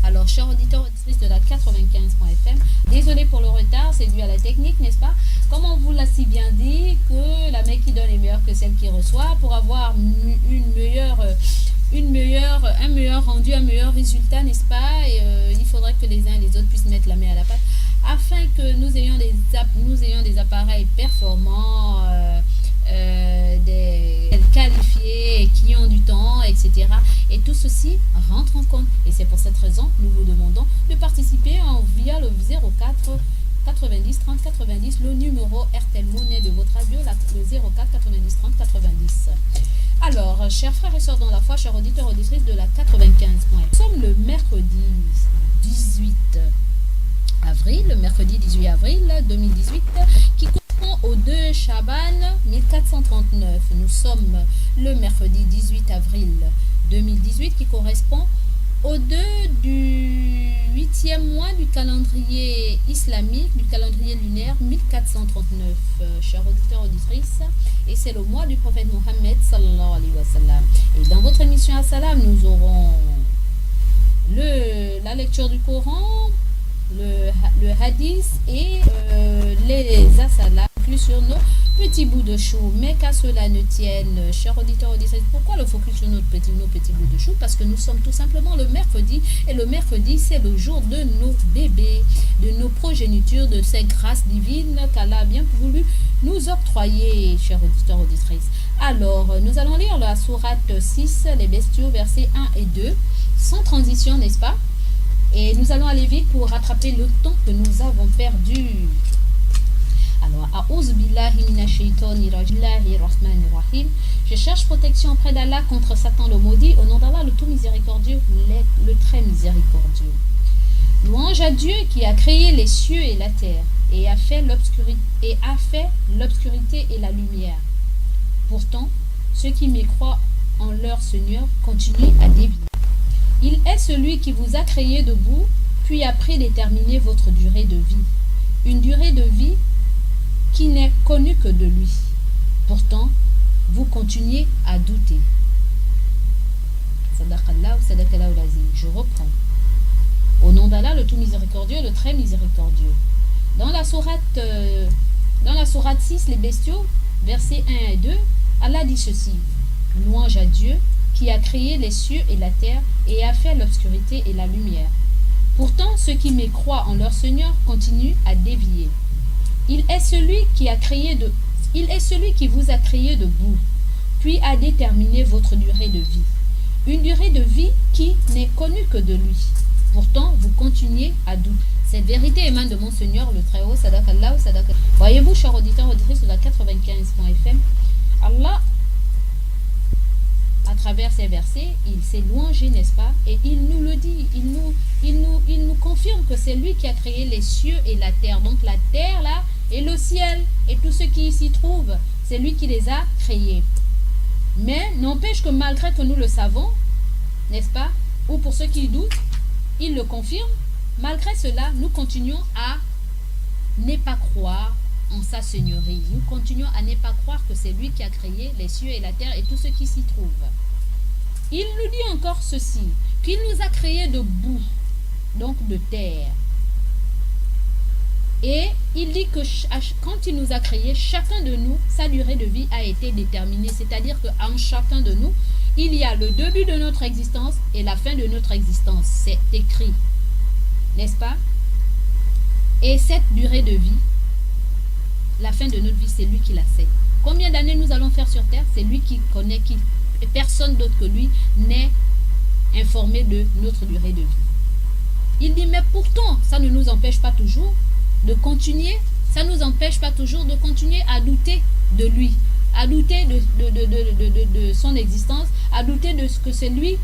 Alors, chers auditeurs et auditrices de la 95.fm, désolé pour le retard, c'est dû à la technique, n'est-ce pas? Comme on vous l'a si bien dit, que la main qui donne est meilleure que celle qui reçoit. Pour avoir un meilleur rendu, un meilleur résultat, n'est-ce pas? Il faudrait que les uns et les autres puissent mettre la main à la pâte afin que nous ayons des appareils performants, des qualifiés, qui ont du temps, etc. Et tout ceci rentre en compte. Et c'est pour cette raison nous vous demandons de participer via le 04 90 30 90, le numéro RTL Monnaie de votre radio, le 04 90 30 90. Alors, chers frères et sœurs dans la foi, chers auditeurs et auditrices de la 95. Nous sommes le mercredi 18 avril 2018, qui correspond au 2 Chaban 1439. Nous sommes le mercredi 18 avril 2018, qui correspond au 2 du 8e mois du calendrier islamique, du calendrier lunaire 1439, chers auditeurs et auditrices, et c'est le mois du prophète Mohammed sallallahu alayhi wa sallam. Et dans votre émission As-Salam, nous aurons la lecture du Coran, le hadith et les as-salam plus sur nos petits bouts de chou. Mais qu'à cela ne tienne, chers auditeurs et auditrices, pourquoi le focus sur nos petits bouts de chou? Parce que nous sommes tout simplement le mercredi, et le mercredi c'est le jour de nos bébés, de nos progénitures, de ces grâces divines qu'Allah a bien voulu nous octroyer, chers auditeurs et auditrices. Alors, nous allons lire la sourate 6, les bestiaux, versets 1 et 2, sans transition, n'est-ce pas? Et nous allons aller vite pour rattraper le temps que nous avons perdu. Alors, A'ouz billahi minash shaitani rajim, rahmanir rahim. Je cherche protection auprès d'Allah contre Satan le maudit, au nom d'Allah le tout miséricordieux, le très miséricordieux. Louange à Dieu qui a créé les cieux et la terre, et a fait l'obscurité et la lumière. Pourtant, ceux qui mécroient en leur Seigneur continuent à dévier. Il est celui qui vous a créé debout, puis a prédéterminé votre durée de vie. Une durée de vie qui n'est connue que de lui. Pourtant, vous continuez à douter. Sadaqallah ou sadaqallah al-azim. Je reprends. Au nom d'Allah, le tout miséricordieux, le très miséricordieux. Dans la sourate 6, les bestiaux, versets 1 et 2, Allah dit ceci. Louange à Dieu qui a créé les cieux et la terre et a fait l'obscurité et la lumière. Pourtant, ceux qui mécroient en leur Seigneur continuent à dévier. Il est celui qui vous a créé debout, puis a déterminé votre durée de vie. Une durée de vie qui n'est connue que de lui. Pourtant, vous continuez à douter. Cette vérité émane de mon Seigneur, le Très-Haut, Sadaqallah, Sadaqallah. Voyez-vous, chers auditeurs et auditrices de la 95.fm, Allah, à travers ces versets, il s'est louangé, n'est-ce pas? Et il nous le dit, il nous confirme que c'est lui qui a créé les cieux et la terre. Donc la terre là, et le ciel, et tout ce qui s'y trouve, c'est lui qui les a créés. Mais n'empêche que malgré que nous le savons, n'est-ce pas? Ou pour ceux qui doutent, il le confirme. Malgré cela, nous continuons à ne pas croire en sa seigneurie. Nous continuons à ne pas croire que c'est lui qui a créé les cieux et la terre et tout ce qui s'y trouve. Il nous dit encore ceci, qu'il nous a créés de boue, donc de terre. Et il dit que quand il nous a créés, chacun de nous, sa durée de vie a été déterminée. C'est-à-dire qu'en chacun de nous, il y a le début de notre existence et la fin de notre existence. C'est écrit, n'est-ce pas? Et cette durée de vie, la fin de notre vie, c'est lui qui la sait. Combien d'années nous allons faire sur terre? C'est lui qui connaît, et personne d'autre que lui n'est informé de notre durée de vie. Il dit, mais pourtant, ça ne nous empêche pas toujours de continuer, ça ne nous empêche pas toujours de continuer à douter de lui, à douter de son existence, à douter de ce que c'est lui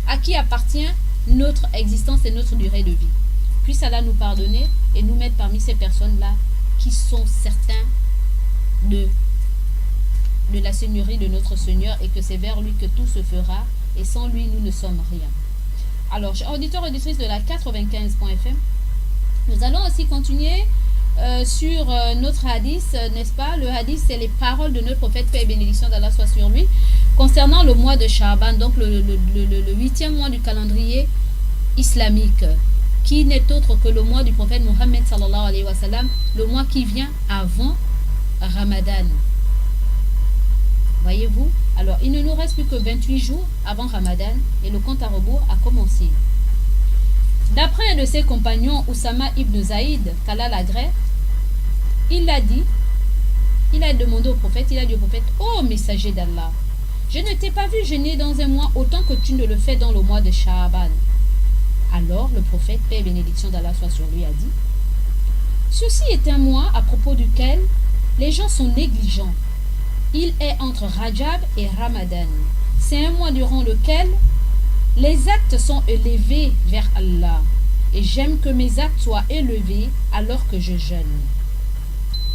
à qui appartient notre existence et notre durée de vie. Puisse Allah nous pardonner et nous mettre parmi ces personnes-là qui sont certains de la seigneurie de notre Seigneur et que c'est vers lui que tout se fera et sans lui nous ne sommes rien. Alors, chers auditeurs et auditrices de la 95.fm, nous allons aussi continuer sur notre hadith, n'est-ce pas? Le hadith, c'est les paroles de notre prophète, paix et bénédiction d'Allah soit sur lui, concernant le mois de Sha'ban, donc le 8e mois du calendrier islamique, qui n'est autre que le mois du prophète Mohammed sallallahu alayhi wa sallam, le mois qui vient avant Ramadan. Voyez-vous? Alors, il ne nous reste plus que 28 jours avant Ramadan et le compte à rebours a commencé. D'après un de ses compagnons, Oussama ibn Zaïd, qu'Allah l'agrée, il a demandé au prophète, il a dit au prophète, ô messager d'Allah, je ne t'ai pas vu jeûner dans un mois autant que tu ne le fais dans le mois de Sha'ban. Alors le prophète, paix et bénédiction d'Allah soit sur lui, a dit, ceci est un mois à propos duquel les gens sont négligents. Il est entre Rajab et Ramadan. C'est un mois durant lequel les actes sont élevés vers Allah. Et j'aime que mes actes soient élevés alors que je jeûne.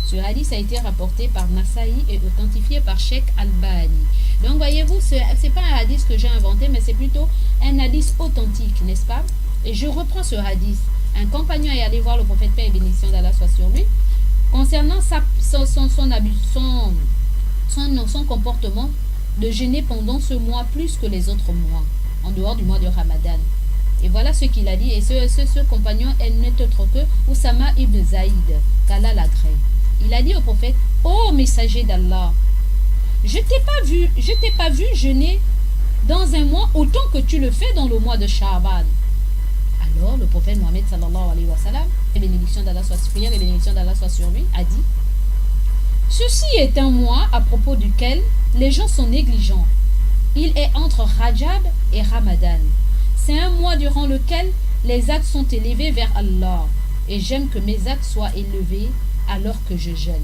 Ce hadith a été rapporté par Nasaï et authentifié par Sheikh Albani. Donc voyez-vous, ce n'est pas un hadith que j'ai inventé, mais c'est plutôt un hadith authentique, n'est-ce pas? Et je reprends ce hadith. Un compagnon est allé voir le prophète, paix et bénédiction d'Allah soit sur lui, concernant son comportement de jeûner pendant ce mois plus que les autres mois, en dehors du mois de Ramadan. Et voilà ce qu'il a dit. Et ce compagnon n'est autre que Oussama ibn Zaïd, qu'Allah l'agrée. Il a dit au prophète, ô messager d'Allah, je t'ai pas vu jeûner dans un mois autant que tu le fais dans le mois de Sha'ban. Alors le prophète Mohammed sallallahu alayhi wa sallam, et bénédiction d'Allah soit sur lui, a dit, ceci est un mois à propos duquel les gens sont négligents. Il est entre Rajab et Ramadan. C'est un mois durant lequel les actes sont élevés vers Allah. Et j'aime que mes actes soient élevés alors que je jeûne.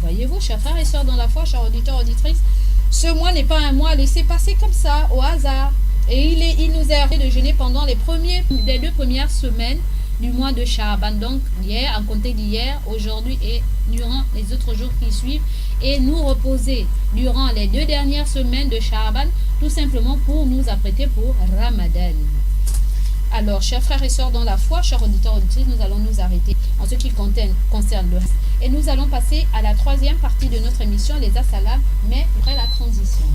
Voyez-vous, chers frères et sœurs dans la foi, chers auditeurs et auditrices, ce mois n'est pas un mois à laisser passer comme ça, au hasard. Et il nous est arrivé de jeûner pendant les 2 premières semaines du mois de Sha'ban. Donc, hier, en compter d'hier, aujourd'hui et durant les autres jours qui suivent. Et nous reposer durant les 2 dernières semaines de Sha'ban, tout simplement pour nous apprêter pour Ramadan. Alors, chers frères et sœurs dans la foi, chers auditeurs et auditrices, nous allons nous arrêter en ce qui concerne le reste. Et nous allons passer à la 3e partie de notre émission, les Assalam, mais après la transition.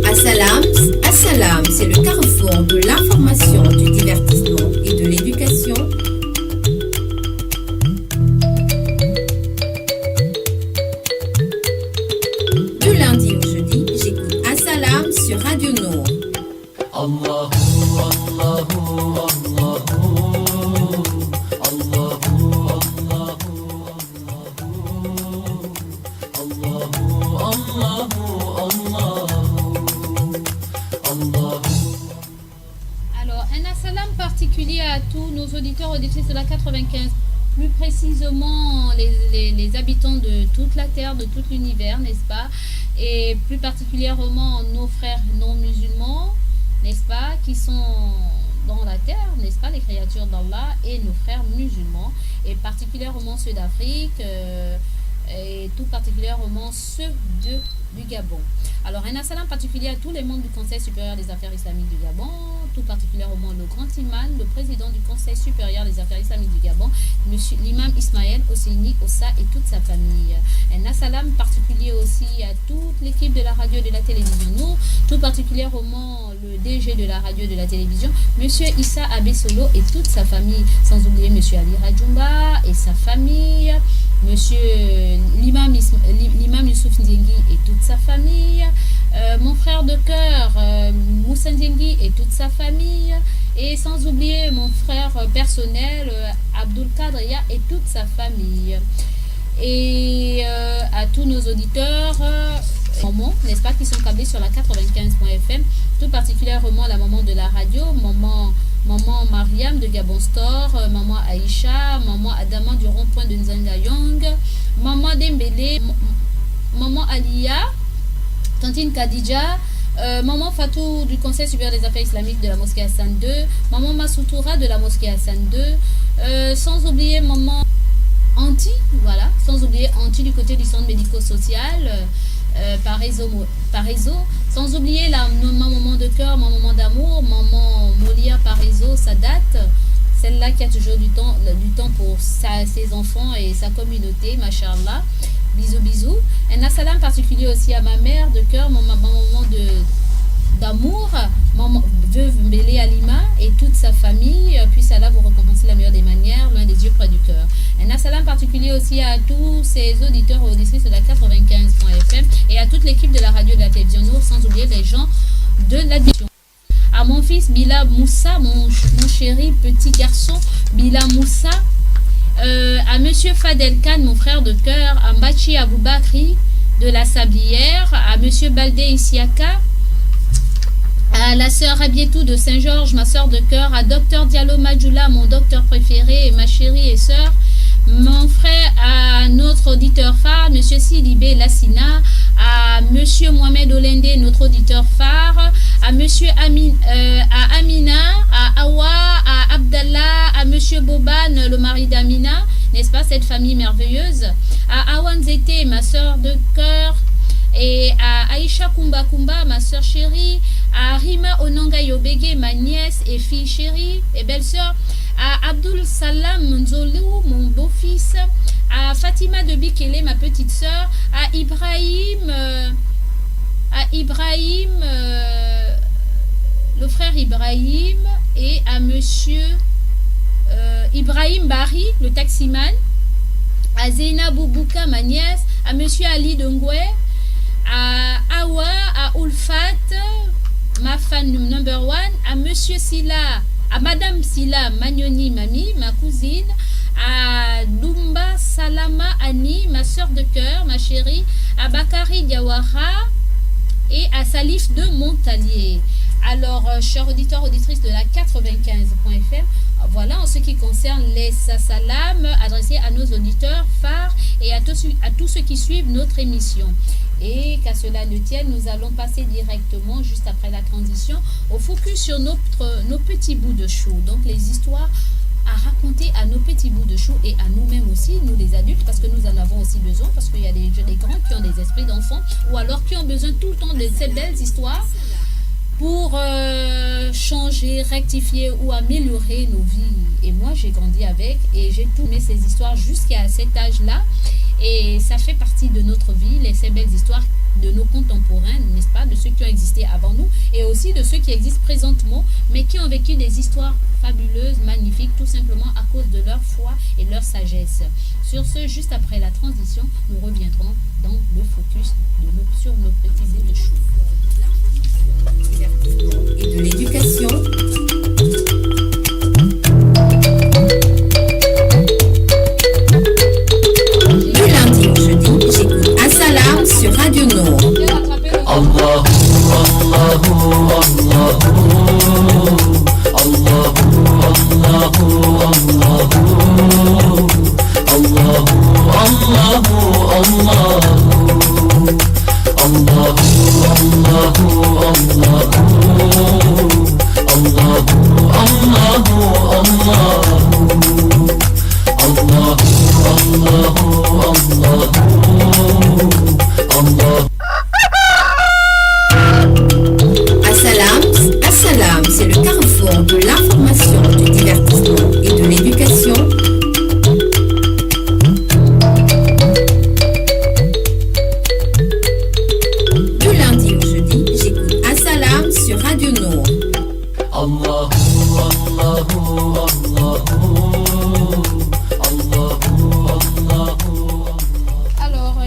Assalam, c'est le carrefour de l'information, du divertissement et de l'éducation. De lundi au jeudi, j'écoute Assalam sur Radio Nour. Allahu, Allahu, Allahu, Allahu, Allahu, Allahu. Alors, un assalam particulier à tous nos auditeurs auditrices de la 95, plus précisément les habitants de toute la terre, de tout l'univers, n'est-ce pas? Et plus particulièrement nos frères non musulmans, n'est-ce pas, qui sont dans la terre, n'est-ce pas, les créatures d'Allah, et nos frères musulmans, et particulièrement ceux d'Afrique, et tout particulièrement ceux du Gabon. Alors, un assalam particulier à tous les membres du Conseil supérieur des affaires islamiques du Gabon, tout particulièrement le grand imam, le président du Conseil supérieur des affaires islamiques du Gabon, monsieur l'imam Ismaël Osseini Ossa et toute sa famille. Un assalam particulier aussi à toute l'équipe de la radio et de la télévision, nous, tout particulièrement le DG de la radio et de la télévision, monsieur Issa Abessolo et toute sa famille, sans oublier monsieur Ali Radjoumba et sa famille, monsieur l'imam Youssouf Ndiengi et toute sa famille, mon frère de cœur Moussa Ndiengi et toute sa famille, et sans oublier mon frère personnel Abdul Kadria et toute sa famille, et à tous nos auditeurs maman, n'est-ce pas, qui sont câblés sur la 95.fm, tout particulièrement la maman de la radio, maman Mariam de Gabon Store, maman Aïcha, maman Adama du rond-point de Nzanga-Yong, maman Dembélé, maman Alia, tantine Khadija, maman Fatou du Conseil supérieur des affaires islamiques de la mosquée Hassan II, maman Massoutoura de la mosquée Hassan II, sans oublier maman Anti, voilà, sans oublier Anti du côté du centre médico-social, par réseau, sans oublier ma maman de cœur, ma maman d'amour, maman Molia par réseau, ça date, celle-là qui a toujours du temps pour ses enfants et sa communauté, machallah. Bisous, bisous. Un assalam particulier aussi à ma mère de cœur, ma maman d'amour, maman veuve Mbélé Alima et toute sa famille, puisse Allah vous récompenser la meilleure des manières, loin des yeux, près du cœur. Un assalam particulier aussi à tous ces auditeurs et auditrices de la 95.fm et à toute l'équipe de la radio et de la télévision Nour, sans oublier les gens de l'admission. À mon fils Bila Moussa, mon chéri petit garçon Bila Moussa, à monsieur Fadel Khan, mon frère de cœur, à Mbachi Aboubakri de la Sablière, à monsieur Baldé Isiaka, à la sœur Rabietou de Saint-Georges, ma sœur de cœur, à docteur Diallo Madjoula, mon docteur préféré et ma chérie et sœur, mon frère, à notre auditeur phare, monsieur Sidibé Lassina, à monsieur Mohamed Olende, notre auditeur phare, à monsieur à Amina, à Awa, à Abdallah, à monsieur Boban, le mari d'Amina, n'est-ce pas, cette famille merveilleuse, à Awan Zete, ma sœur de cœur, et à Aïcha Kumba Kumba, ma sœur chérie, à Rima Onanga Yobege, ma nièce et fille chérie et belle-sœur, à Abdul Salam Nzolou, mon beau-fils, à Fatima de Bikele, ma petite sœur, à Ibrahim, le frère Ibrahim, et à monsieur Ibrahim Bari, le taximan, à Zeyna Boubouka, ma nièce, à monsieur Ali Dongwe, à Awa, à Ulfat, ma fan number one, à monsieur Silla, à madame Silla Magnoni Mami, ma cousine, à Dumba Salama Annie, ma soeur de cœur, ma chérie, à Bakari Diawara et à Salif de Montalier. Alors, chers auditeurs, auditrices de la 95.fm, voilà en ce qui concerne les salam adressés à nos auditeurs phares et à tous ceux qui suivent notre émission. Et qu'à cela ne tienne, nous allons passer directement, juste après la transition, au focus sur nos petits bouts de chou. Donc les histoires à raconter à nos petits bouts de chou et à nous-mêmes aussi, nous les adultes, parce que nous en avons aussi besoin, parce qu'il y a des grands qui ont des esprits d'enfants, ou alors qui ont besoin tout le temps de ces belles histoires pour changer, rectifier ou améliorer nos vies. Et moi, j'ai grandi avec et j'ai tout aimé ces histoires jusqu'à cet âge-là. Et ça fait partie de notre vie, ces belles histoires de nos contemporains, n'est-ce pas, de ceux qui ont existé avant nous et aussi de ceux qui existent présentement, mais qui ont vécu des histoires fabuleuses, magnifiques, tout simplement à cause de leur foi et leur sagesse. Sur ce, juste après la transition, nous reviendrons dans le focus sur nos petits bouts de chou. Et de l'éducation. Du lundi au jeudi, j'écoute Assalam sur Radio Nord. Allahu, Allahu, Allahu, Allahu, Allahu, Allahu, Allahu, Allahu, Assalam, c'est le carrefour de l'information, du divertissement et de l'éducation. Du lundi au jeudi, j'écoute Assalam sur Radio Nord. Alors,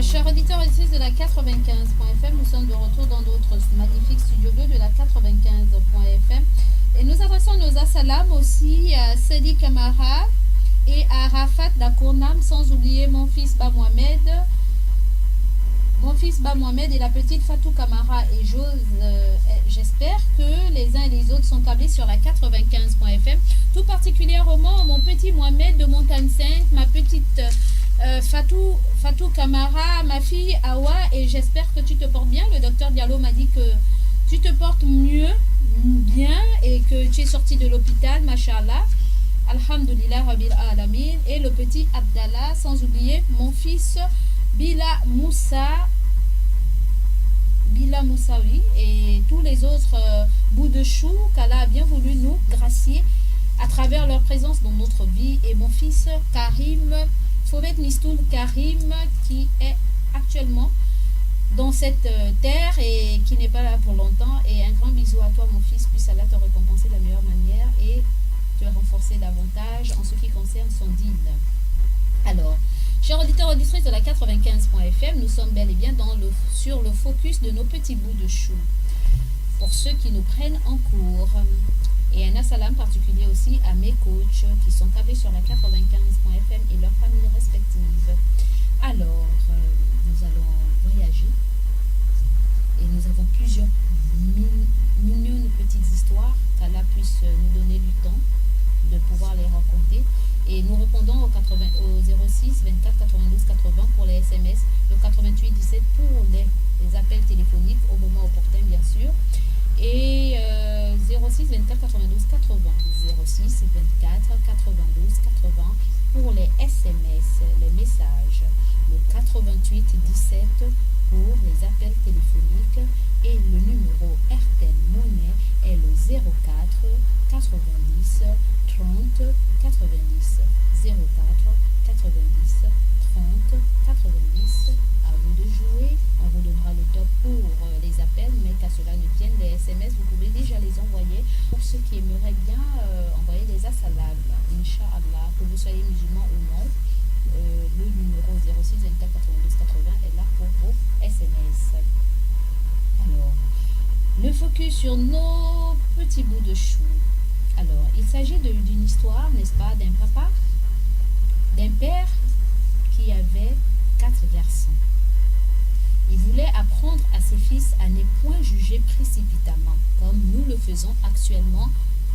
chers auditeurs et auditrices de la 95.fm, nous sommes de retour dans notre magnifique studio bleu de la 95.fm et nous adressons nos assalam aussi à Sadi Kamara et à Rafat Dakournam, sans oublier mon fils Ba Mohamed et la petite Fatou Kamara et j'espère que les uns et les autres sont câblés sur la 95.fm, tout particulièrement mon petit Mohamed de Montagne Sainte, ma petite Fatou Kamara, ma fille Awa, et j'espère que tu te portes bien. Le docteur Diallo m'a dit que tu te portes bien et que tu es sorti de l'hôpital, machallah. Alhamdulillah Rabbil Alamin. Et le petit Abdallah, sans oublier mon fils Bila Moussaoui et tous les autres bouts de chou qu'Allah a bien voulu nous gracier à travers leur présence dans notre vie. Et mon fils Karim, Fouvet Mistoul Karim, qui est actuellement dans cette terre et qui n'est pas là pour longtemps. Et un grand bisou à toi mon fils, puisse Allah te récompenser de la meilleure manière et te renforcer davantage en ce qui concerne son dîne. Alors, chers auditeurs et auditrices de la 95.fm, nous sommes bel et bien sur le focus de nos petits bouts de chou. Pour ceux qui nous prennent en cours. Et un assalam particulier aussi à mes coachs qui sont câblés sur la 95.fm et leurs familles respectives. Alors, nous allons voyager et nous avons plusieurs mignonnes petites histoires qu'Allah puisse nous donner du temps de pouvoir les raconter. Et nous répondons au 06 24 92 80 pour les SMS, le 88 17 pour les appels téléphoniques au moment opportun bien sûr. Et 06 24 92 80 06 24 92 80 pour les SMS, les messages, le 88 17 pour les appels téléphoniques et le numéro RTL Monnaie est le 04 90 30 90 04 90 30 90. À vous de jouer, on vous donnera le top pour les appels, mais qu'à cela ne tienne, les SMS, vous pouvez déjà les envoyer. Pour ceux qui aimeraient bien envoyer des assalam, Inch'Allah, que vous soyez musulman ou non, le numéro 06 24 92 80 est là pour vos SMS. Alors, le focus sur nos petits bouts de chou. Alors, il s'agit d'une histoire, n'est-ce pas, d'un papa, d'un père qui avait 4 garçons. Il voulait apprendre à ses fils à ne point juger précipitamment, comme nous le faisons actuellement.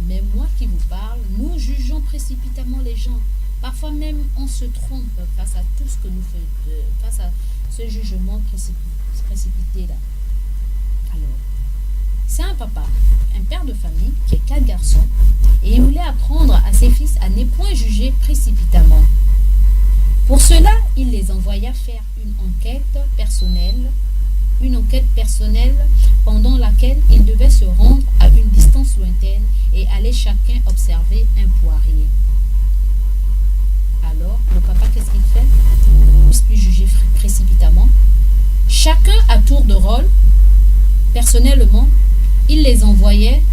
Mais moi qui vous parle, nous jugeons précipitamment les gens. Parfois même, on se trompe face à tout ce que nous faisons, face à ce jugement précipité-là. Alors, c'est un papa, un père de famille qui a 4 garçons, et il voulait apprendre à ses fils à ne point juger précipitamment. Pour cela, il les envoya faire une enquête personnelle pendant laquelle ils devaient se rendre à une distance lointaine et aller chacun observer un poirier. Alors, le papa, qu'est-ce qu'il fait? Il ne plus juger précipitamment. Chacun à tour de rôle, personnellement, il les envoyait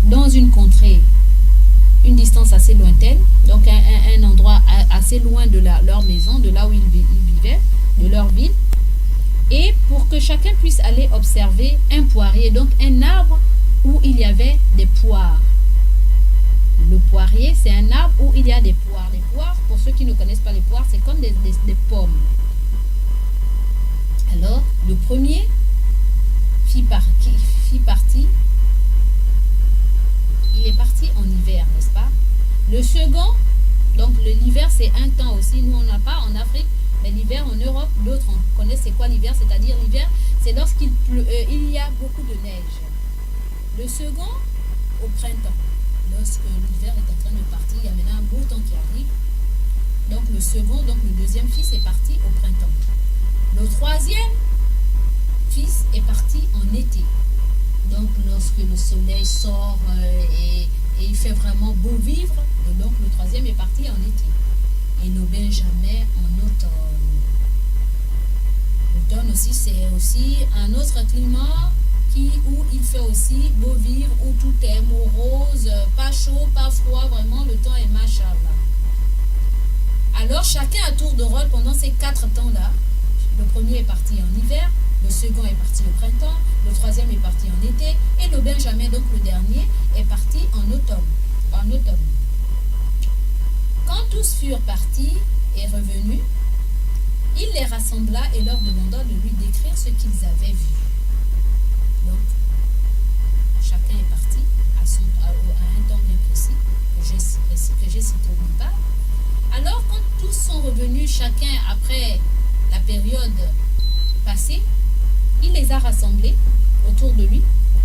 dans une contrée, une distance assez lointaine, donc un endroit assez loin de leur maison, de là où ils vivaient, de leur ville, et pour que chacun puisse aller observer un poirier, donc un arbre où il y avait des poires. Le poirier, c'est un arbre où il y a des poires. Les poires, pour ceux qui ne connaissent pas les poires, c'est comme des pommes. Alors, le premier fit partie. Il est parti en hiver, n'est-ce pas? Le second, donc l'hiver c'est un temps aussi, nous on n'a pas en Afrique, mais l'hiver en Europe, d'autres on connaît c'est quoi l'hiver, c'est-à-dire l'hiver c'est lorsqu'il pleut, il y a beaucoup de neige. Le second, au printemps, lorsque l'hiver est en train de partir, il y a maintenant un beau temps qui arrive. Donc le second, donc le deuxième fils est parti au printemps. Le troisième fils est parti en été. Donc lorsque le soleil sort et il fait vraiment beau vivre, donc le troisième est parti en été. Et le Benjamin en automne. L'automne aussi, c'est aussi un autre climat où il fait aussi beau vivre, où tout est morose, pas chaud, pas froid, vraiment le temps est machallah. Alors chacun à tour de rôle pendant ces 4 temps-là. Le premier est parti en hiver, le second est parti au printemps, le troisième est parti en été, et le Benjamin, donc le dernier, est parti en automne. Quand tous furent partis et revenus, il les rassembla et leur demanda de lui décrire ce qu'ils avaient vu. Donc, chacun est parti à un temps bien précis, que j'ai cité au départ. Alors, quand tous sont revenus, chacun après la période passée, il les a rassemblés autour de lui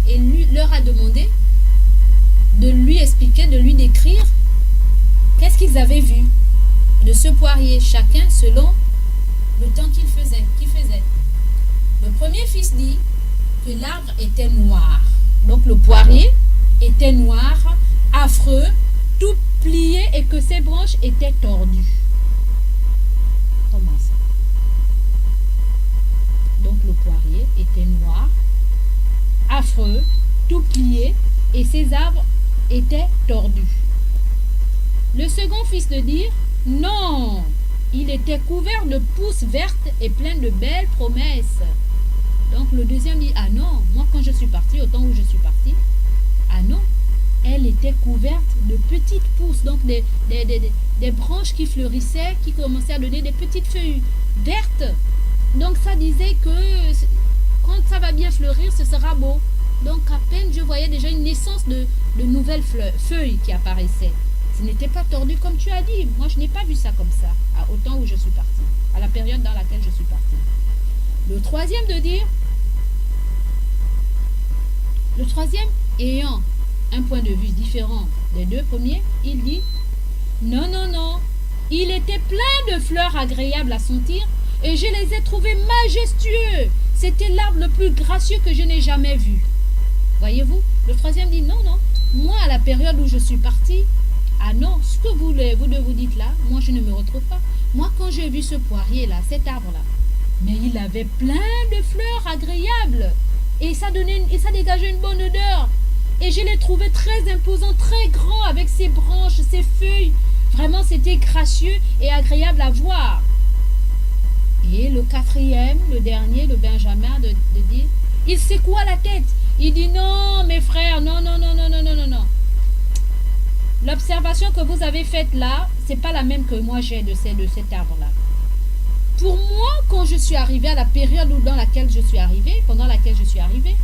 et lui leur a demandé de lui expliquer, de lui décrire qu'est-ce qu'ils avaient vu de ce poirier, chacun selon le temps qu'il faisait. Le premier fils dit que l'arbre était noir. Donc le poirier était noir, affreux, tout plié et que ses branches étaient tordues. Comment ça? Donc le poirier était noir, affreux, tout plié et ses arbres étaient tordus. Le second fils de dire, non, il était couvert de pousses vertes et plein de belles promesses. Donc le deuxième dit, ah non, moi quand je suis parti, au temps où je suis parti, ah non, elle était couverte de petites pousses, donc des branches qui fleurissaient, qui commençaient à donner des petites feuilles vertes. Donc ça disait que quand ça va bien fleurir, ce sera beau. Donc à peine je voyais déjà une naissance de nouvelles feuilles qui apparaissaient. Ce n'était pas tordu comme tu as dit. Moi je n'ai pas vu ça comme ça, au temps où je suis parti, à la période dans laquelle je suis parti. Le troisième de dire, le troisième ayant un point de vue différent des deux premiers, il dit, non, non, non, il était plein de fleurs agréables à sentir et je les ai trouvés majestueux. C'était l'arbre le plus gracieux que je n'ai jamais vu. Voyez-vous, le troisième dit, non, non, moi à la période où je suis parti, ah non, ce que vous deux vous dites là, moi je ne me retrouve pas. Moi quand j'ai vu ce poirier là, cet arbre là, mais il avait plein de fleurs agréables et ça dégageait une bonne odeur. Et je l'ai trouvé très imposant, très grand avec ses branches, ses feuilles. Vraiment c'était gracieux et agréable à voir. Et le quatrième, le dernier, le Benjamin de dire, il secoua la tête. Il dit non mes frères, non, non, non, non, non, non, non, non. L'observation que vous avez faite là, c'est pas la même que moi j'ai de cet arbre-là. Pour moi, quand je suis arrivé à la période dans laquelle je suis arrivé, pendant laquelle je suis arrivé,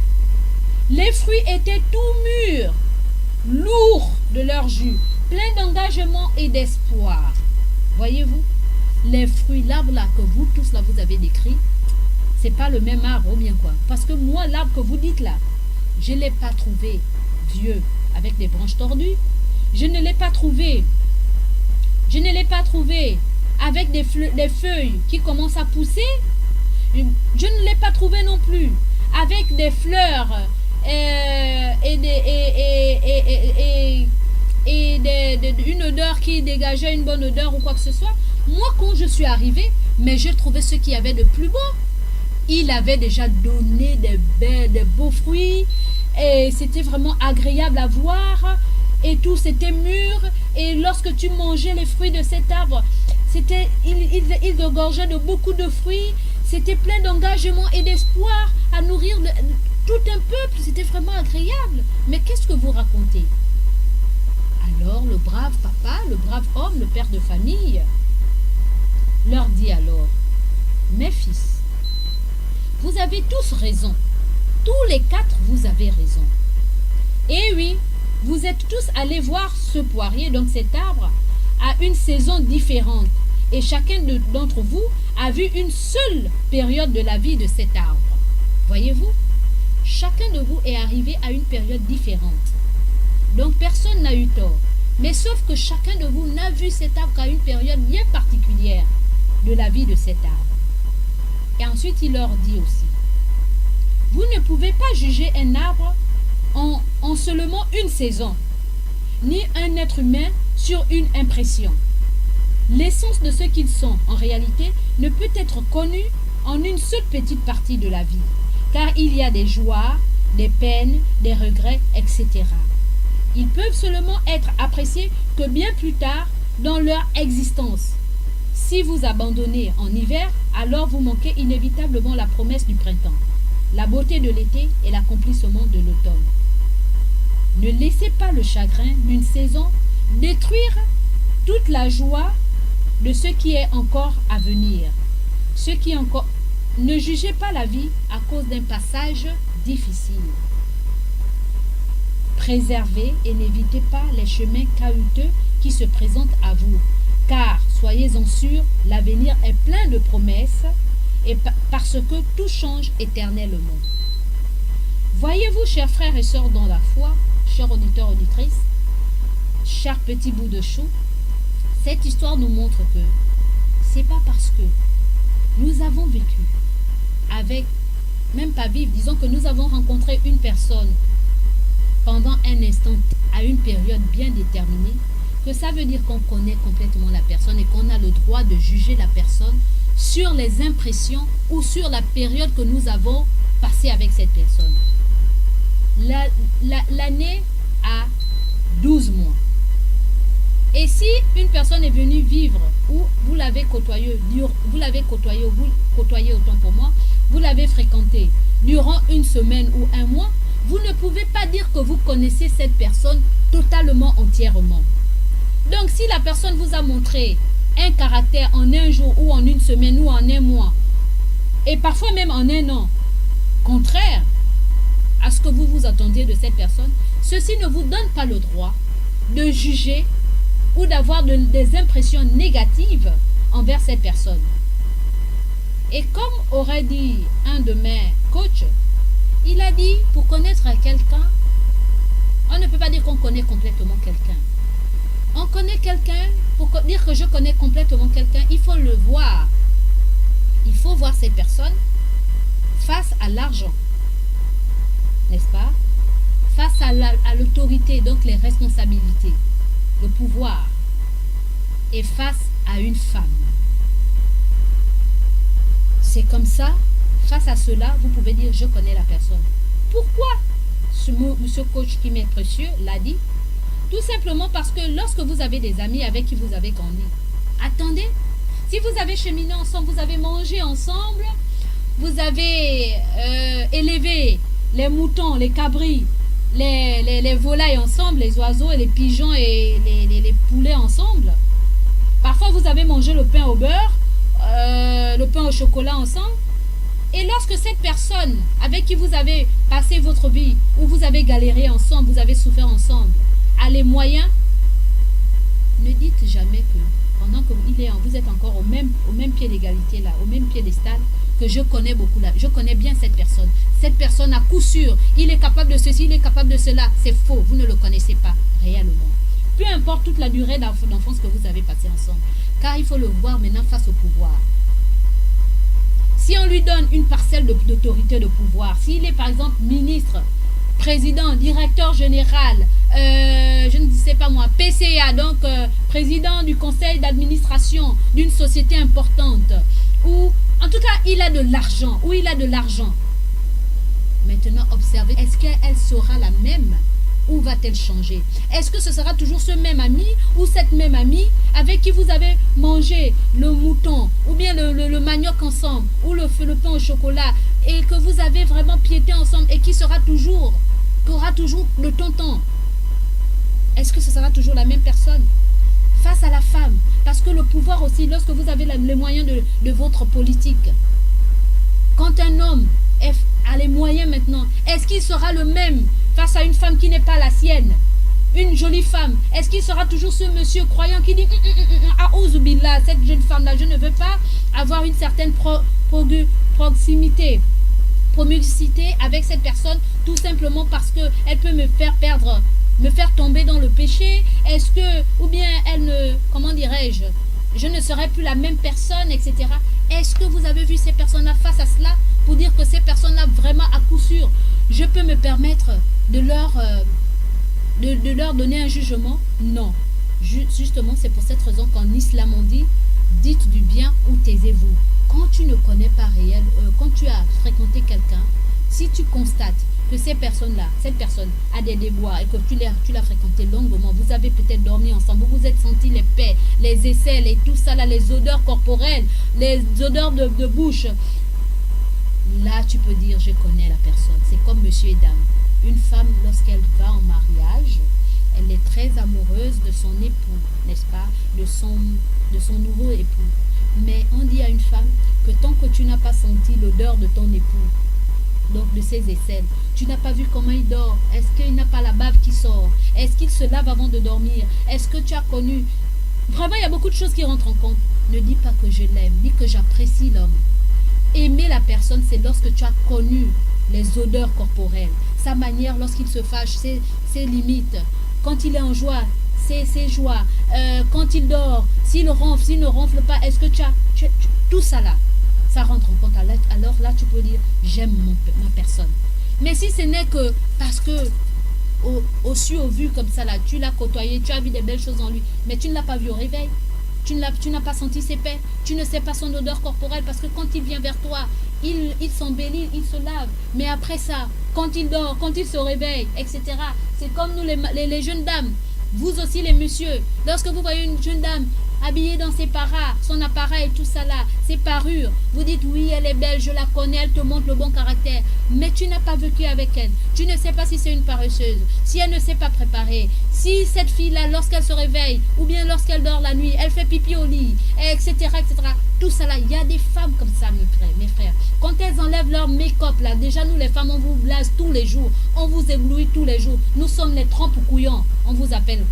les fruits étaient tout mûrs, lourds de leur jus, pleins d'engagement et d'espoir. Voyez-vous, les fruits, l'arbre là que vous tous là vous avez décrit, c'est pas le même arbre ou bien quoi. Parce que moi, l'arbre que vous dites là, je ne l'ai pas trouvé vieux avec des branches tordues. Je ne l'ai pas trouvé avec des feuilles qui commencent à pousser. Je ne l'ai pas trouvé non plus avec des fleurs une odeur qui dégageait une bonne odeur ou quoi que ce soit. Moi, quand je suis arrivé, mais j'ai trouvé ce qu'il y avait de plus beau. Il avait déjà donné des beaux fruits et c'était vraiment agréable à voir. Et tout, c'était mûr. Et lorsque tu mangeais les fruits de cet arbre, il regorgeait de beaucoup de fruits. C'était plein d'engagement et d'espoir à nourrir tout un peuple. C'était vraiment agréable. Mais qu'est-ce que vous racontez? Alors le brave papa, le brave homme, le père de famille, leur dit alors, mes fils, vous avez tous raison. Tous les quatre, vous avez raison. Et oui, vous êtes tous allés voir ce poirier, donc cet arbre, à une saison différente. Et chacun d'entre vous a vu une seule période de la vie de cet arbre. Voyez-vous, chacun de vous est arrivé à une période différente. Donc personne n'a eu tort. Mais sauf que chacun de vous n'a vu cet arbre qu'à une période bien particulière de la vie de cet arbre. Et ensuite il leur dit aussi, vous ne pouvez pas juger un arbre en seulement une saison, ni un être humain sur une impression. L'essence de ce qu'ils sont, en réalité, ne peut être connue en une seule petite partie de la vie, car il y a des joies, des peines, des regrets, etc. Ils peuvent seulement être appréciés que bien plus tard dans leur existence. Si vous abandonnez en hiver, alors vous manquez inévitablement la promesse du printemps, la beauté de l'été et l'accomplissement de l'automne. Ne laissez pas le chagrin d'une saison détruire toute la joie de ce qui est encore à venir. Ne jugez pas la vie à cause d'un passage difficile. Préservez et n'évitez pas les chemins cahouteux qui se présentent à vous, car, soyez-en sûrs, l'avenir est plein de promesses et parce que tout change éternellement. Voyez-vous, chers frères et sœurs dans la foi, chers auditeurs, auditrices, chers petits bouts de chou, Cette histoire nous montre que c'est pas parce que nous avons vécu avec, même pas vivre, disons que nous avons rencontré une personne pendant un instant, à une période bien déterminée, que ça veut dire qu'on connaît complètement la personne et qu'on a le droit de juger la personne sur les impressions ou sur la période que nous avons passée avec cette personne. L'année a 12 mois. Et si une personne est venue vivre, ou vous l'avez côtoyé, ou vous côtoyez autant pour moi, vous l'avez fréquenté durant une semaine ou un mois, vous ne pouvez pas dire que vous connaissez cette personne totalement, entièrement. Donc si la personne vous a montré un caractère en un jour ou en une semaine ou en un mois, et parfois même en un an, contraire à ce que vous vous attendiez de cette personne, ceci ne vous donne pas le droit de juger ou d'avoir des impressions négatives envers cette personne. Et comme aurait dit un de mes coachs, il a dit, pour connaître quelqu'un, on ne peut pas dire qu'on connaît complètement quelqu'un. On connaît quelqu'un, pour dire que je connais complètement quelqu'un, il faut le voir. Il faut voir cette personne face à l'argent, n'est-ce pas? Face à l'autorité, donc les responsabilités, le pouvoir, et face à une femme. C'est comme ça, face à cela, vous pouvez dire je connais la personne. Pourquoi ce coach qui m'est précieux l'a dit? Tout simplement parce que lorsque vous avez des amis avec qui vous avez grandi, attendez, si vous avez cheminé ensemble, vous avez mangé ensemble, vous avez élevé les moutons, les cabris, les volailles ensemble, les oiseaux et les pigeons et les poulets ensemble. Parfois, vous avez mangé le pain au beurre, le pain au chocolat ensemble. Et lorsque cette personne avec qui vous avez passé votre vie, où vous avez galéré ensemble, vous avez souffert ensemble, a les moyens, ne dites jamais que pendant que vous êtes encore au même pied d'égalité là, au même piédestal, que je connais beaucoup là, je connais bien cette personne. Cette personne à coup sûr, il est capable de ceci, il est capable de cela. C'est faux, vous ne le connaissez pas réellement. Peu importe toute la durée d'enfance que vous avez passée ensemble. Car il faut le voir maintenant face au pouvoir. Si on lui donne une parcelle d'autorité de pouvoir, s'il est par exemple ministre, président, directeur général, je ne sais pas moi, PCA, donc président du conseil d'administration d'une société importante, ou en tout cas il a de l'argent, ou il a de l'argent. Maintenant observez, est-ce qu'elle sera la même? Où va-t-elle changer? Est-ce que ce sera toujours ce même ami ou cette même amie avec qui vous avez mangé le mouton ou bien le manioc ensemble ou le pain au chocolat et que vous avez vraiment piété ensemble et qui aura toujours le tonton? Est-ce que ce sera toujours la même personne? Face à la femme, parce que le pouvoir aussi, lorsque vous avez les moyens de votre politique, quand un homme a les moyens maintenant, est-ce qu'il sera le même face à une femme qui n'est pas la sienne? Une jolie femme, est-ce qu'il sera toujours ce monsieur croyant qui dit Aouzubillah, cette jeune femme-là, je ne veux pas avoir une certaine proximité, promixité avec cette personne, tout simplement parce qu'elle peut me faire tomber dans le péché? Est-ce que, ou bien elle ne, comment dirais-je, je ne serai plus la même personne, etc. Est-ce que vous avez vu ces personnes-là face à cela pour dire que ces personnes-là, vraiment à coup sûr, je peux me permettre de leur donner un jugement? Non. Justement, c'est pour cette raison qu'en islam on dit, dites du bien ou taisez-vous. Quand tu ne connais pas quand tu as fréquenté quelqu'un, si tu constates que cette personne a des déboires et que tu l'as fréquenté longuement, vous avez peut-être dormi ensemble, vous vous êtes senti les paix, les aisselles et tout ça là, les odeurs corporelles, les odeurs de bouche. Là, tu peux dire, je connais la personne. C'est comme monsieur et dame. Une femme, lorsqu'elle va en mariage, elle est très amoureuse de son époux, n'est-ce pas? De son nouveau époux. Mais on dit à une femme que tant que tu n'as pas senti l'odeur de ton époux, donc de ses aisselles, tu n'as pas vu comment il dort, est-ce qu'il n'a pas la bave qui sort, est-ce qu'il se lave avant de dormir, est-ce que tu as connu... Vraiment, il y a beaucoup de choses qui rentrent en compte. Ne dis pas que je l'aime, dis que j'apprécie l'homme. Aimer la personne, c'est lorsque tu as connu les odeurs corporelles, sa manière lorsqu'il se fâche, ses limites, quand il est en joie, ses joies, quand il dort, s'il ronfle, s'il ne ronfle pas, est-ce que tout ça là, ça rentre en compte. Alors là, tu peux dire, j'aime ma personne. Mais si ce n'est que parce que au su, au vu comme ça là, tu l'as côtoyé, tu as vu des belles choses en lui, mais tu ne l'as pas vu au réveil, tu n'as pas senti ses paix, tu ne sais pas son odeur corporelle, parce que quand il vient vers toi, il s'embellit, il se lave, mais après ça, quand il dort, quand il se réveille, etc., c'est comme nous les jeunes dames, vous aussi les messieurs, lorsque vous voyez une jeune dame habillée dans ses paras, son appareil, tout ça là, ses parures, vous dites oui, elle est belle, je la connais, elle te montre le bon caractère, mais tu n'as pas vécu avec elle, tu ne sais pas si c'est une paresseuse, si elle ne s'est pas préparée, si cette fille-là, lorsqu'elle se réveille, ou bien lorsqu'elle dort la nuit, elle fait pipi au lit, etc., etc., tout ça là, il y a des femmes comme ça, mes frères, quand elles enlèvent leur make-up là, déjà nous les femmes, on vous blase tous les jours, on vous éblouit tous les jours, nous sommes les trompes couillons, on vous appelle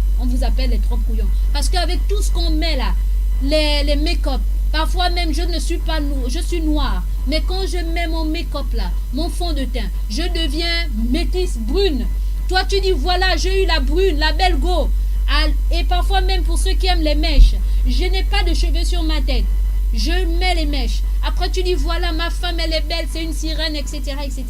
les trompes couillons, parce qu'avec tout ce qu'on met là, les make-up, parfois même je suis noire, mais quand je mets mon make-up là, mon fond de teint, je deviens métisse brune. Toi tu dis voilà, j'ai eu la brune, la belle go. Et parfois même pour ceux qui aiment les mèches, je n'ai pas de cheveux sur ma tête, je mets les mèches. Après tu dis voilà, ma femme elle est belle, c'est une sirène, etc., etc.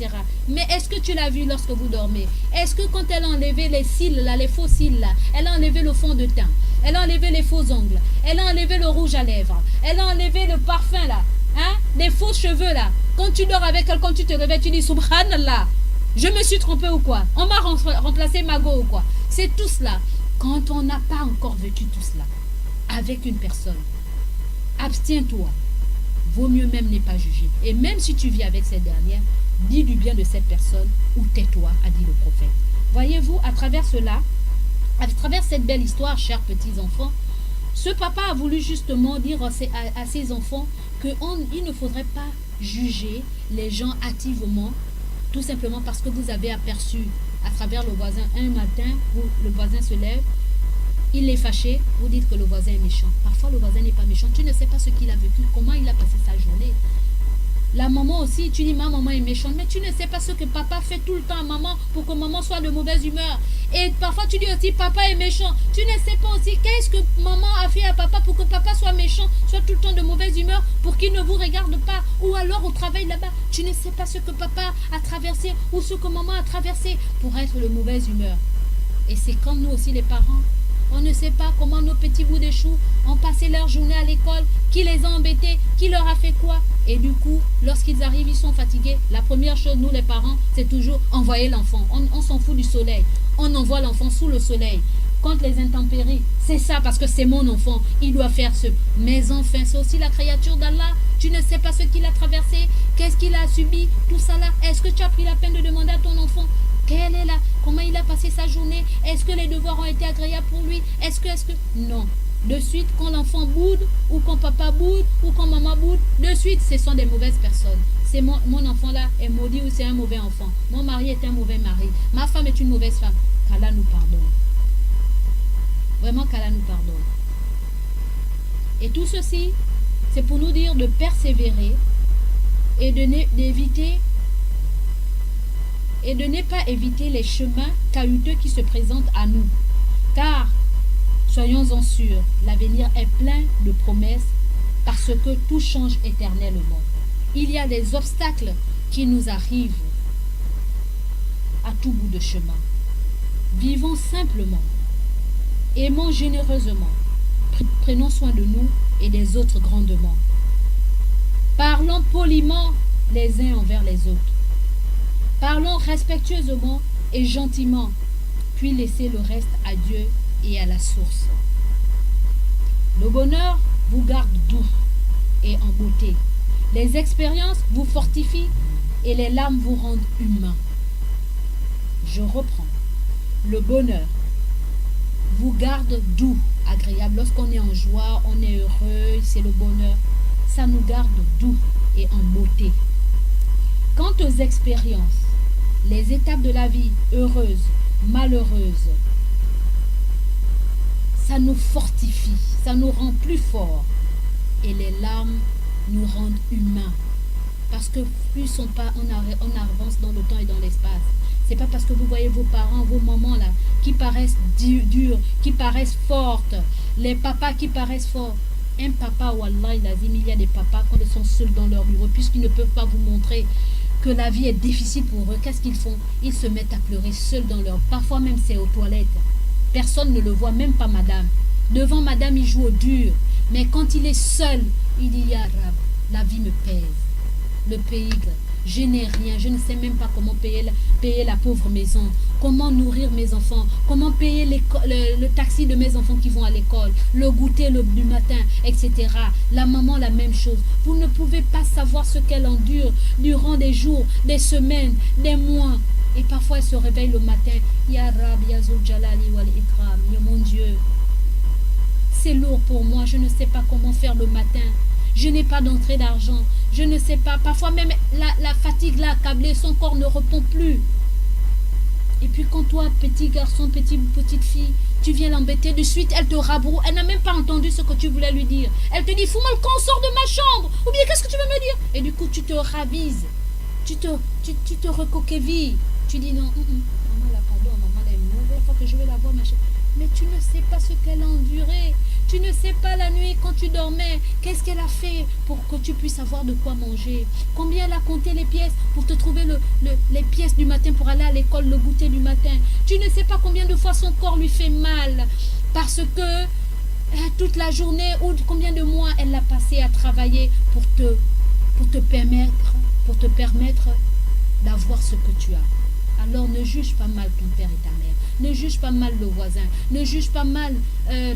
Mais est-ce que tu l'as vu lorsque vous dormez? Est-ce que quand elle a enlevé les cils là, les faux cils là, elle a enlevé le fond de teint, elle a enlevé les faux ongles, elle a enlevé le rouge à lèvres, elle a enlevé le parfum là, hein, les faux cheveux là, quand tu dors avec elle, quand tu te réveilles, tu dis subhanallah, je me suis trompée ou quoi? On m'a remplacé ma go ou quoi? C'est tout cela. Quand on n'a pas encore vécu tout cela avec une personne, abstiens-toi. Vaut mieux même ne pas juger. Et même si tu vis avec cette dernière, dis du bien de cette personne ou tais-toi, a dit le prophète. Voyez-vous, à travers cela, à travers cette belle histoire, chers petits enfants, ce papa a voulu justement dire à ses enfants qu'il ne faudrait pas juger les gens hâtivement, tout simplement parce que vous avez aperçu à travers le voisin un matin où le voisin se lève, il est fâché, vous dites que le voisin est méchant. Parfois le voisin n'est pas méchant, tu ne sais pas ce qu'il a vécu, comment il a passé sa journée. La maman aussi, tu dis ma maman est méchante, mais tu ne sais pas ce que papa fait tout le temps à maman pour que maman soit de mauvaise humeur. Et parfois tu dis aussi papa est méchant, tu ne sais pas aussi qu'est-ce que maman a fait à papa pour que papa soit méchant, soit tout le temps de mauvaise humeur, pour qu'il ne vous regarde pas. Ou alors au travail là-bas, tu ne sais pas ce que papa a traversé ou ce que maman a traversé pour être de mauvaise humeur. Et c'est comme nous aussi les parents. On ne sait pas comment nos petits bouts de choux ont passé leur journée à l'école, qui les a embêtés, qui leur a fait quoi. Et du coup, lorsqu'ils arrivent, ils sont fatigués. La première chose, nous les parents, c'est toujours envoyer l'enfant. On s'en fout du soleil. On envoie l'enfant sous le soleil. Contre les intempéries, c'est ça parce que c'est mon enfant. Il doit faire ce. Mais enfin, c'est aussi la créature d'Allah. Tu ne sais pas ce qu'il a traversé, qu'est-ce qu'il a subi, tout ça là. Est-ce que tu as pris la peine de demander à ton enfant quelle est là, comment il a passé sa journée, est-ce que les devoirs ont été agréables pour lui, est-ce que, non. De suite, quand l'enfant boude, ou quand papa boude, ou quand maman boude, de suite, ce sont des mauvaises personnes. C'est mon enfant là est maudit ou c'est un mauvais enfant. Mon mari est un mauvais mari. Ma femme est une mauvaise femme. Qu'Allah nous pardonne. Vraiment qu'Allah nous pardonne. Et tout ceci, c'est pour nous dire de persévérer et d'éviter et de ne pas éviter les chemins cahuteux qui se présentent à nous. Car, soyons-en sûrs, l'avenir est plein de promesses parce que tout change éternellement. Il y a des obstacles qui nous arrivent à tout bout de chemin. Vivons simplement, aimons généreusement, prenons soin de nous et des autres grandement. Parlons poliment les uns envers les autres. Parlons respectueusement et gentiment, puis laissez le reste à Dieu et à la source. Le bonheur vous garde doux et en beauté. Les expériences vous fortifient et les larmes vous rendent humains. Je reprends. Le bonheur vous garde doux, agréable. Lorsqu'on est en joie, on est heureux, c'est le bonheur. Ça nous garde doux et en beauté. Quant aux expériences, les étapes de la vie, heureuses, malheureuses, ça nous fortifie, ça nous rend plus forts. Et les larmes nous rendent humains. Parce que plus on avance dans le temps et dans l'espace. C'est pas parce que vous voyez vos parents, vos mamans là, qui paraissent dures, qui paraissent fortes, les papas qui paraissent forts. Un papa, wallah, il y a des papas quand ils sont seuls dans leur bureau, puisqu'ils ne peuvent pas vous montrer que la vie est difficile pour eux, qu'est-ce qu'ils font? Ils se mettent à pleurer seuls dans leur... Parfois même c'est aux toilettes. Personne ne le voit, même pas madame. Devant madame, il joue au dur. Mais quand il est seul, il dit, ya Rab, la vie me pèse. Le pays, je n'ai rien, je ne sais même pas comment payer la pauvre maison, comment nourrir mes enfants, comment payer le taxi de mes enfants qui vont à l'école, le goûter du matin, etc. La maman, la même chose. Vous ne pouvez pas savoir ce qu'elle endure durant des jours, des semaines, des mois. Et parfois, elle se réveille le matin. Ya Rab, ya Zul Jalali wal Ikram, ya mon Dieu. C'est lourd pour moi, je ne sais pas comment faire le matin. Je n'ai pas d'entrée d'argent. Je ne sais pas. Parfois même la fatigue l'a accablé. Son corps ne répond plus. Et puis quand toi, petit garçon, petite fille, tu viens l'embêter, de suite, elle te rabroue. Elle n'a même pas entendu ce que tu voulais lui dire. Elle te dit, fous-moi le camp, sors de ma chambre. Ou bien, qu'est-ce que tu veux me dire? Et du coup, tu te ravises. Tu te recoquevilles. Tu dis, non, maman, là, pardon, maman, là, une nouvelle fois que je vais la voir, ma chérie. Mais tu ne sais pas ce qu'elle a enduré. Tu ne sais pas la nuit quand tu dormais, qu'est-ce qu'elle a fait pour que tu puisses avoir de quoi manger. Combien elle a compté les pièces pour te trouver les pièces du matin pour aller à l'école, le goûter du matin. Tu ne sais pas combien de fois son corps lui fait mal parce que toute la journée ou combien de mois elle l'a passé à travailler pour te permettre d'avoir ce que tu as. Alors ne juge pas mal ton père et ta mère. Ne juge pas mal le voisin. Ne juge pas mal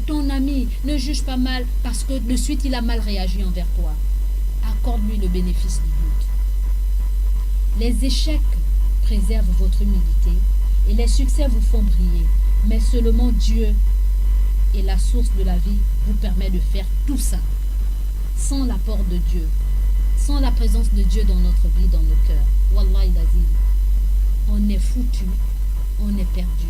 ton ami. Ne juge pas mal parce que de suite il a mal réagi envers toi. Accorde-lui le bénéfice du doute. Les échecs préservent votre humilité et les succès vous font briller. Mais seulement Dieu et la source de la vie vous permet de faire tout ça. Sans l'apport de Dieu, sans la présence de Dieu dans notre vie, dans nos cœurs. Wallahi l'azim. On est foutu, on est perdu.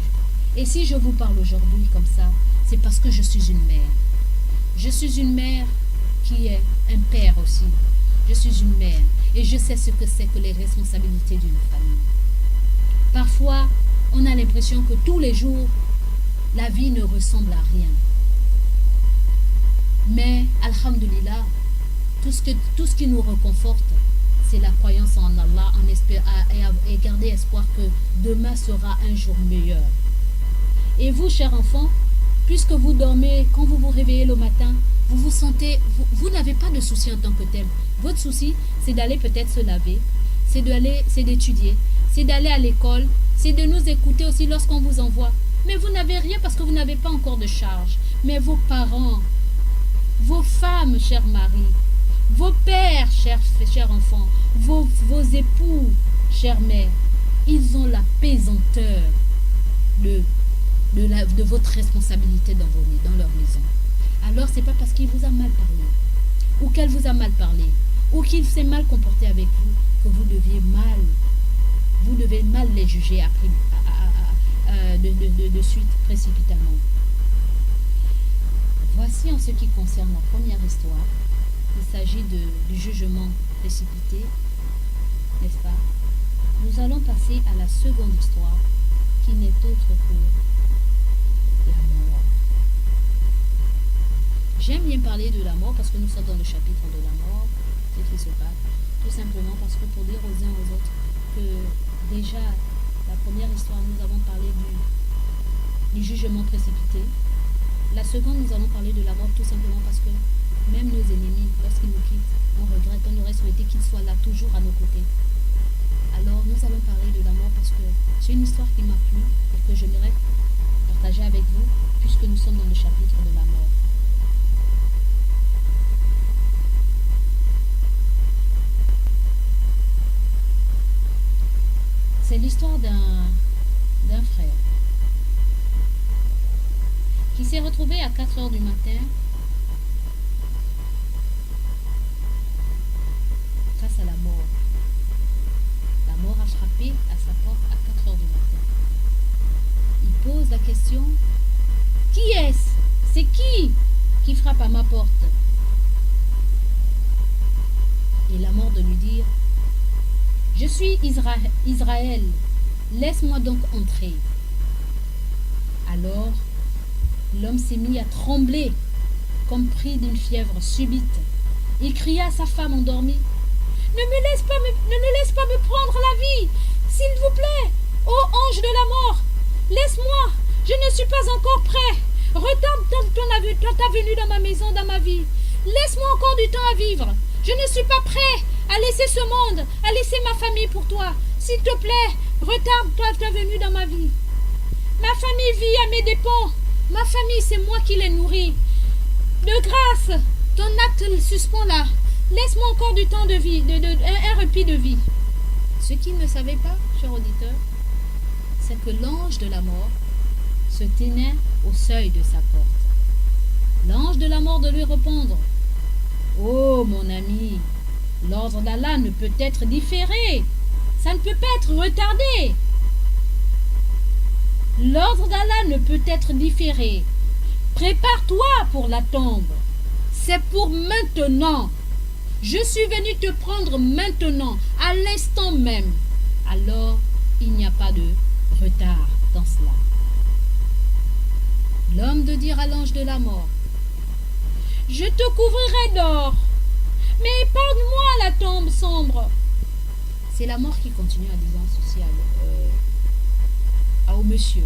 Et si je vous parle aujourd'hui comme ça, c'est parce que je suis une mère. Je suis une mère qui est un père aussi. Je suis une mère et je sais ce que c'est que les responsabilités d'une famille. Parfois, on a l'impression que tous les jours, la vie ne ressemble à rien. Mais, alhamdulillah, tout ce qui nous réconforte, c'est la croyance en Allah et garder espoir que demain sera un jour meilleur. Et vous, chers enfants, puisque vous dormez, quand vous vous réveillez le matin, vous vous sentez, vous n'avez pas de souci en tant que tel. Votre souci, c'est d'aller peut-être se laver, c'est d'étudier, c'est d'aller à l'école, c'est de nous écouter aussi lorsqu'on vous envoie. Mais vous n'avez rien parce que vous n'avez pas encore de charge. Mais vos parents, vos femmes, chers maris, vos pères, chers enfants, vos époux, chères mères, ils ont la pesanteur de votre responsabilité dans leur maison. Alors, c'est pas parce qu'il vous a mal parlé, ou qu'elle vous a mal parlé, ou qu'il s'est mal comporté avec vous, que vous devez mal les juger après, de suite, précipitamment. Voici en ce qui concerne la première histoire. Il s'agit du jugement précipité, n'est-ce pas? Nous allons passer à la seconde histoire, qui n'est autre que la mort. J'aime bien parler de la mort parce que nous sommes dans le chapitre de la mort, ce qui se passe. Tout simplement parce que pour dire aux uns aux autres que déjà, la première histoire, nous avons parlé du jugement précipité. La seconde, nous allons parler de la mort tout simplement parce que même nos ennemis, lorsqu'ils nous quittent, on regrette, on aurait souhaité qu'ils soient là toujours à nos côtés. Alors nous allons parler de la mort parce que c'est une histoire qui m'a plu et que j'aimerais partager avec vous puisque nous sommes dans le chapitre de la mort. C'est l'histoire d'un frère qui s'est retrouvé à 4 heures du matin face à la mort. La mort a frappé à sa porte à 4 heures du matin. Il pose la question, qui est-ce? C'est qui frappe à ma porte? Et la mort de lui dire, je suis Israël, laisse-moi donc entrer. Alors, l'homme s'est mis à trembler, comme pris d'une fièvre subite. Il cria à sa femme endormie. Ne me laisse pas me prendre la vie, s'il vous plaît, ô ange de la mort. Laisse-moi, je ne suis pas encore prêt. Retarde ta venue dans ma maison, dans ma vie. Laisse-moi encore du temps à vivre. Je ne suis pas prêt à laisser ce monde, à laisser ma famille pour toi. S'il te plaît, retarde-toi ta venue dans ma vie. Ma famille vit à mes dépens. Ma famille, c'est moi qui les nourris. De grâce, ton acte suspend là. Laisse-moi encore du temps de vie, un répit de vie. Ce qu'il ne savait pas, cher auditeur, c'est que l'ange de la mort se tenait au seuil de sa porte. L'ange de la mort de lui répondre. Oh mon ami, l'ordre d'Allah ne peut être différé. Ça ne peut pas être retardé. L'ordre d'Allah ne peut être différé. Prépare-toi pour la tombe. C'est pour maintenant. Je suis venu te prendre maintenant, à l'instant même. Alors, il n'y a pas de retard dans cela. L'homme de dire à l'ange de la mort. Je te couvrirai d'or, mais épargne-moi la tombe sombre. C'est la mort qui continue en disant ceci au monsieur.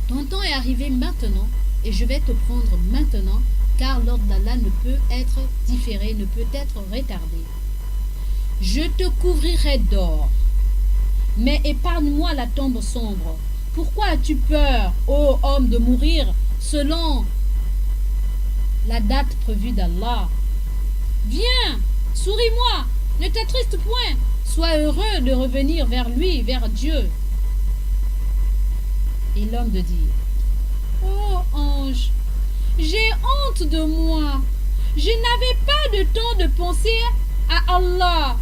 Ton temps est arrivé maintenant et je vais te prendre maintenant car l'ordre d'Allah ne peut être différé, ne peut être retardé. Je te couvrirai d'or, mais épargne-moi la tombe sombre. Pourquoi as-tu peur, ô homme, de mourir selon la date prévue d'Allah? Viens, souris-moi, ne t'attriste point, sois heureux de revenir vers lui, vers Dieu. Et l'homme de dire, ô ange, j'ai honte de moi, je n'avais pas de temps de penser à Allah.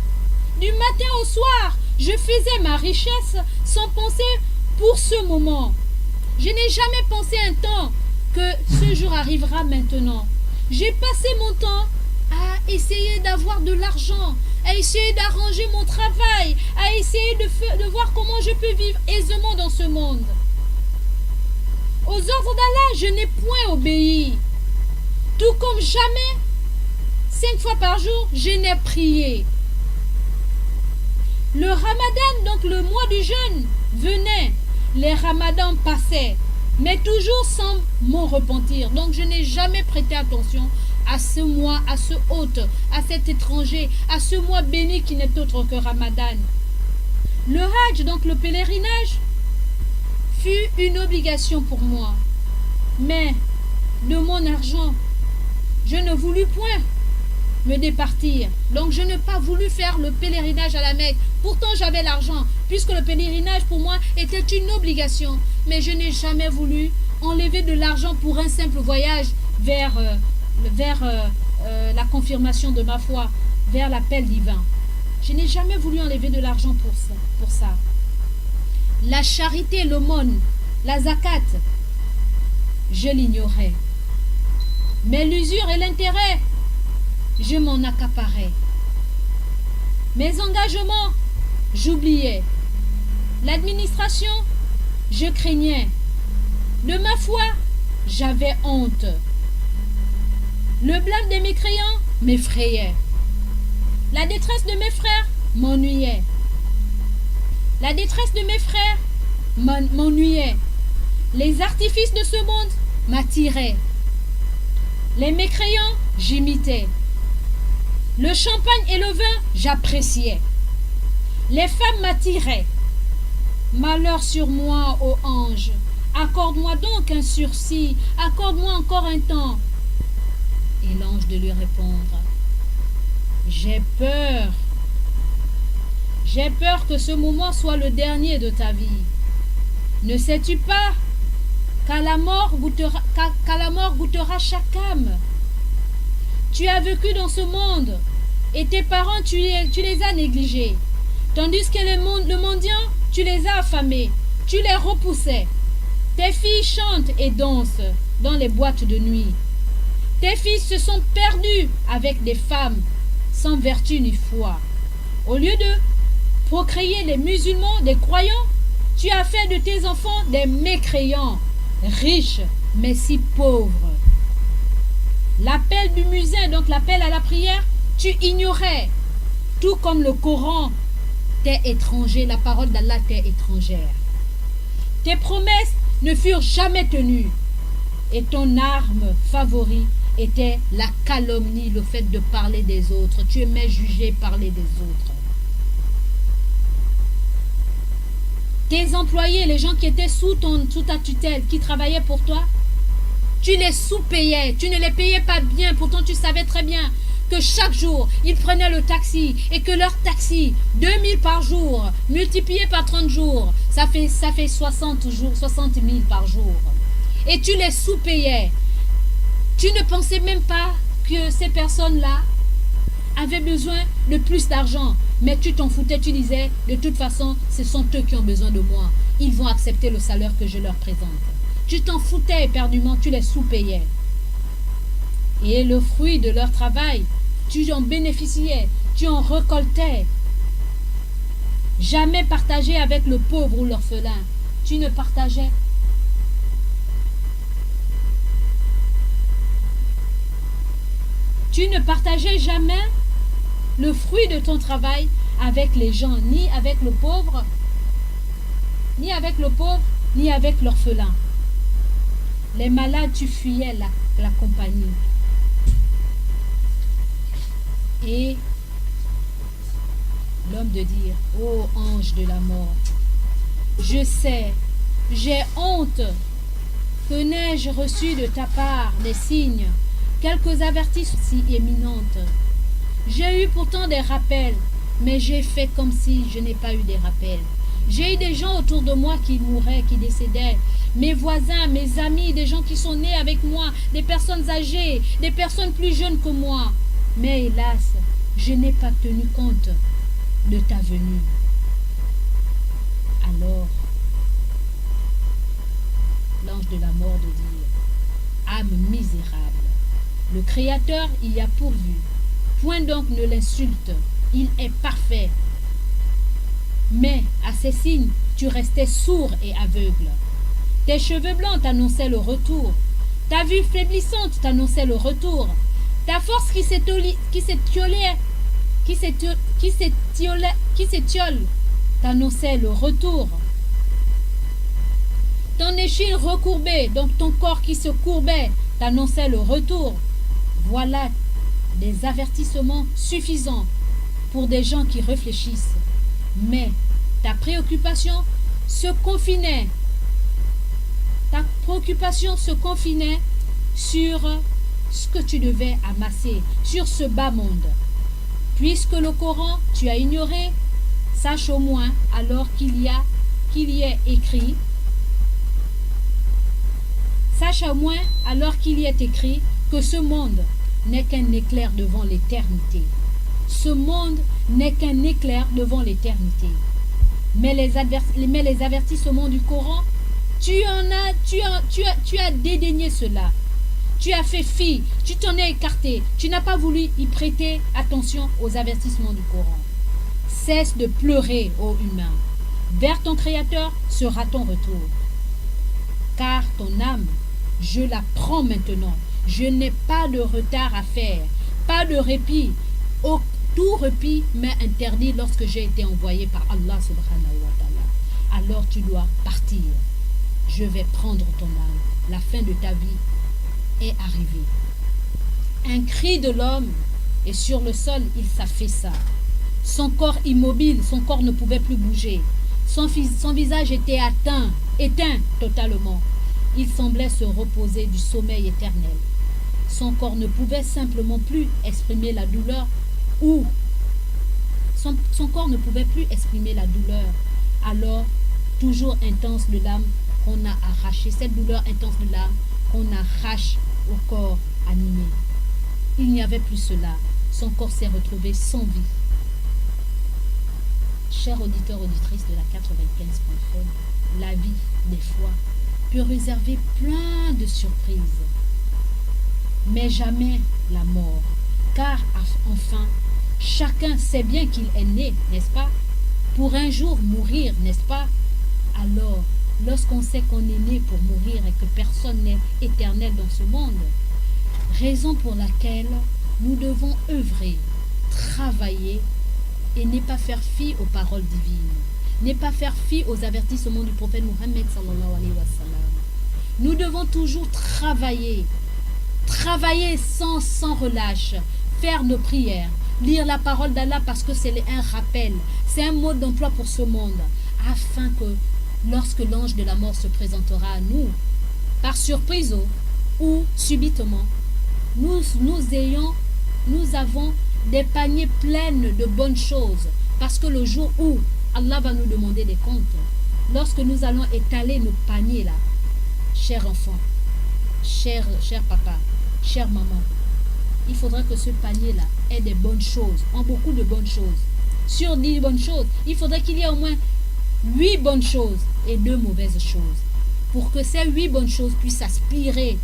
Du matin au soir, je faisais ma richesse sans penser pour ce moment. Je n'ai jamais pensé un temps que ce jour arrivera maintenant. J'ai passé mon temps à essayer d'avoir de l'argent, à essayer d'arranger mon travail, à essayer de voir comment je peux vivre aisément dans ce monde. Aux ordres d'Allah, je n'ai point obéi. Tout comme jamais, 5 fois par jour, je n'ai prié. Le Ramadan, donc le mois du jeûne, venait. Les Ramadans passaient, mais toujours sans mon repentir. Donc je n'ai jamais prêté attention à ce mois, à ce hôte, à cet étranger, à ce mois béni qui n'est autre que Ramadan. Le Hajj, donc le pèlerinage, fut une obligation pour moi. Mais de mon argent, je ne voulus point me départir. Donc je n'ai pas voulu faire le pèlerinage à la Mecque. Pourtant j'avais l'argent, puisque le pèlerinage pour moi était une obligation. Mais je n'ai jamais voulu enlever de l'argent pour un simple voyage vers la confirmation de ma foi, vers l'appel divin. Je n'ai jamais voulu enlever de l'argent pour ça. La charité, l'aumône, la zakat, je l'ignorais. Mais l'usure et l'intérêt, je m'en accaparais. Mes engagements, j'oubliais. L'administration, je craignais. De ma foi, j'avais honte. Le blâme de mes mécréants m'effrayait. La détresse de mes frères m'ennuyait. La détresse de mes frères m'ennuyait. Les artifices de ce monde m'attiraient. Les mécréants, j'imitais. Le champagne et le vin, j'appréciais. Les femmes m'attiraient. Malheur sur moi, ô ange. Accorde-moi donc un sursis. Accorde-moi encore un temps. Et l'ange de lui répondre. J'ai peur. J'ai peur que ce moment soit le dernier de ta vie. Ne sais-tu pas qu'à la mort goûtera chaque âme? Tu as vécu dans ce monde et tes parents, tu les as négligés. Tandis que le mendiant, tu les as affamés, tu les repoussais. Tes filles chantent et dansent dans les boîtes de nuit. Tes fils se sont perdus avec des femmes sans vertu ni foi. Au lieu de procréer des musulmans, des croyants, Tu as fait de tes enfants des mécréants, riches, mais si pauvres. L'appel du muezzin, donc l'appel à la prière, tu ignorais. Tout comme le Coran t'est étranger, la parole d'Allah t'est étrangère. Tes promesses ne furent jamais tenues. Et ton arme favorite était la calomnie, le fait de parler des autres. Tu aimais juger, parler des autres. Tes employés, les gens qui étaient sous ta tutelle, qui travaillaient pour toi, tu les sous-payais, tu ne les payais pas bien. Pourtant, tu savais très bien que chaque jour, ils prenaient le taxi et que leur taxi, 2000 par jour, multiplié par 30 jours, ça fait 60 jours, 60 000 par jour. Et tu les sous-payais. Tu ne pensais même pas que ces personnes-là avaient besoin de plus d'argent. Mais tu t'en foutais, tu disais, de toute façon, ce sont eux qui ont besoin de moi. Ils vont accepter le salaire que je leur présente. Tu t'en foutais éperdument, tu les sous-payais. Et le fruit de leur travail, tu en bénéficiais, tu en récoltais. Jamais partagé avec le pauvre ou l'orphelin. Tu ne partageais. Tu ne partageais jamais le fruit de ton travail avec les gens, ni avec le pauvre, ni avec l'orphelin. Les malades, tu fuyais la compagnie. Et l'homme de dire, ô ange de la mort, je sais, j'ai honte. Que n'ai-je reçu de ta part des signes, quelques avertissements si éminentes. J'ai eu pourtant des rappels, mais j'ai fait comme si je n'ai pas eu des rappels. J'ai eu des gens autour de moi qui mouraient, qui décédaient. Mes voisins, mes amis, des gens qui sont nés avec moi, des personnes âgées, des personnes plus jeunes que moi. Mais hélas, je n'ai pas tenu compte de ta venue. Alors, l'ange de la mort de dire, âme misérable, le Créateur y a pourvu. Point donc ne l'insulte, il est parfait. Mais à ces signes, tu restais sourd et aveugle. Tes cheveux blancs t'annonçaient le retour. Ta vue faiblissante t'annonçait le retour. Ta force qui s'étiole t'annonçait le retour. Ton échine recourbée, donc ton corps qui se courbait, t'annonçait le retour. Voilà des avertissements suffisants pour des gens qui réfléchissent. Mais ta préoccupation se confinait. Ta préoccupation se confinait sur ce que tu devais amasser, sur ce bas monde. Puisque le Coran, tu as ignoré, sache au moins alors qu'il y est écrit. Sache au moins alors qu'il y est écrit que ce monde n'est qu'un éclair devant l'éternité. Ce monde n'est qu'un éclair devant l'éternité. Mais les avertissements du Coran, tu as dédaigné cela. Tu as fait fi, tu t'en es écarté, tu n'as pas voulu y prêter attention aux avertissements du Coran. Cesse de pleurer, ô humain. Vers ton Créateur sera ton retour. Car ton âme, je la prends maintenant. Je n'ai pas de retard à faire, pas de répit. Tout répit m'est interdit lorsque j'ai été envoyé par Allah subhanahu wa ta'ala. Alors tu dois partir. Je vais prendre ton âme. La fin de ta vie est arrivée. Un cri de l'homme, et sur le sol, il s'affaissa. Son corps immobile, son corps ne pouvait plus bouger. Son visage était éteint totalement. Il semblait se reposer du sommeil éternel. Son corps ne pouvait simplement plus exprimer la douleur ou son corps ne pouvait plus exprimer la douleur. Alors, toujours intense de l'âme qu'on a arraché, cette douleur intense de l'âme qu'on arrache au corps animé. Il n'y avait plus cela. Son corps s'est retrouvé sans vie. Chers auditeurs, auditrices de la 95.fm, la vie, des fois, peut réserver plein de surprises. Mais jamais la mort. Car, enfin, chacun sait bien qu'il est né, n'est-ce pas? Pour un jour mourir, n'est-ce pas? Alors, lorsqu'on sait qu'on est né pour mourir et que personne n'est éternel dans ce monde. Raison pour laquelle nous devons œuvrer, travailler et ne pas faire fi aux paroles divines, ne pas faire fi aux avertissements du prophète Mohammed sallallahu alayhi wa sallam. Nous devons toujours travailler sans relâche, faire nos prières, lire la parole d'Allah parce que c'est un rappel, c'est un mode d'emploi pour ce monde, afin que lorsque l'ange de la mort se présentera à nous, par surprise ou subitement, nous avons des paniers pleins de bonnes choses, parce que le jour où Allah va nous demander des comptes, lorsque nous allons étaler nos paniers là, cher enfant, cher papa, chère maman, il faudra que ce panier là ait des bonnes choses, en beaucoup de bonnes choses. Sur 10 bonnes choses, il faudrait qu'il y ait au moins 8 bonnes choses et 2 mauvaises choses, pour que ces 8 bonnes choses puissent aspirer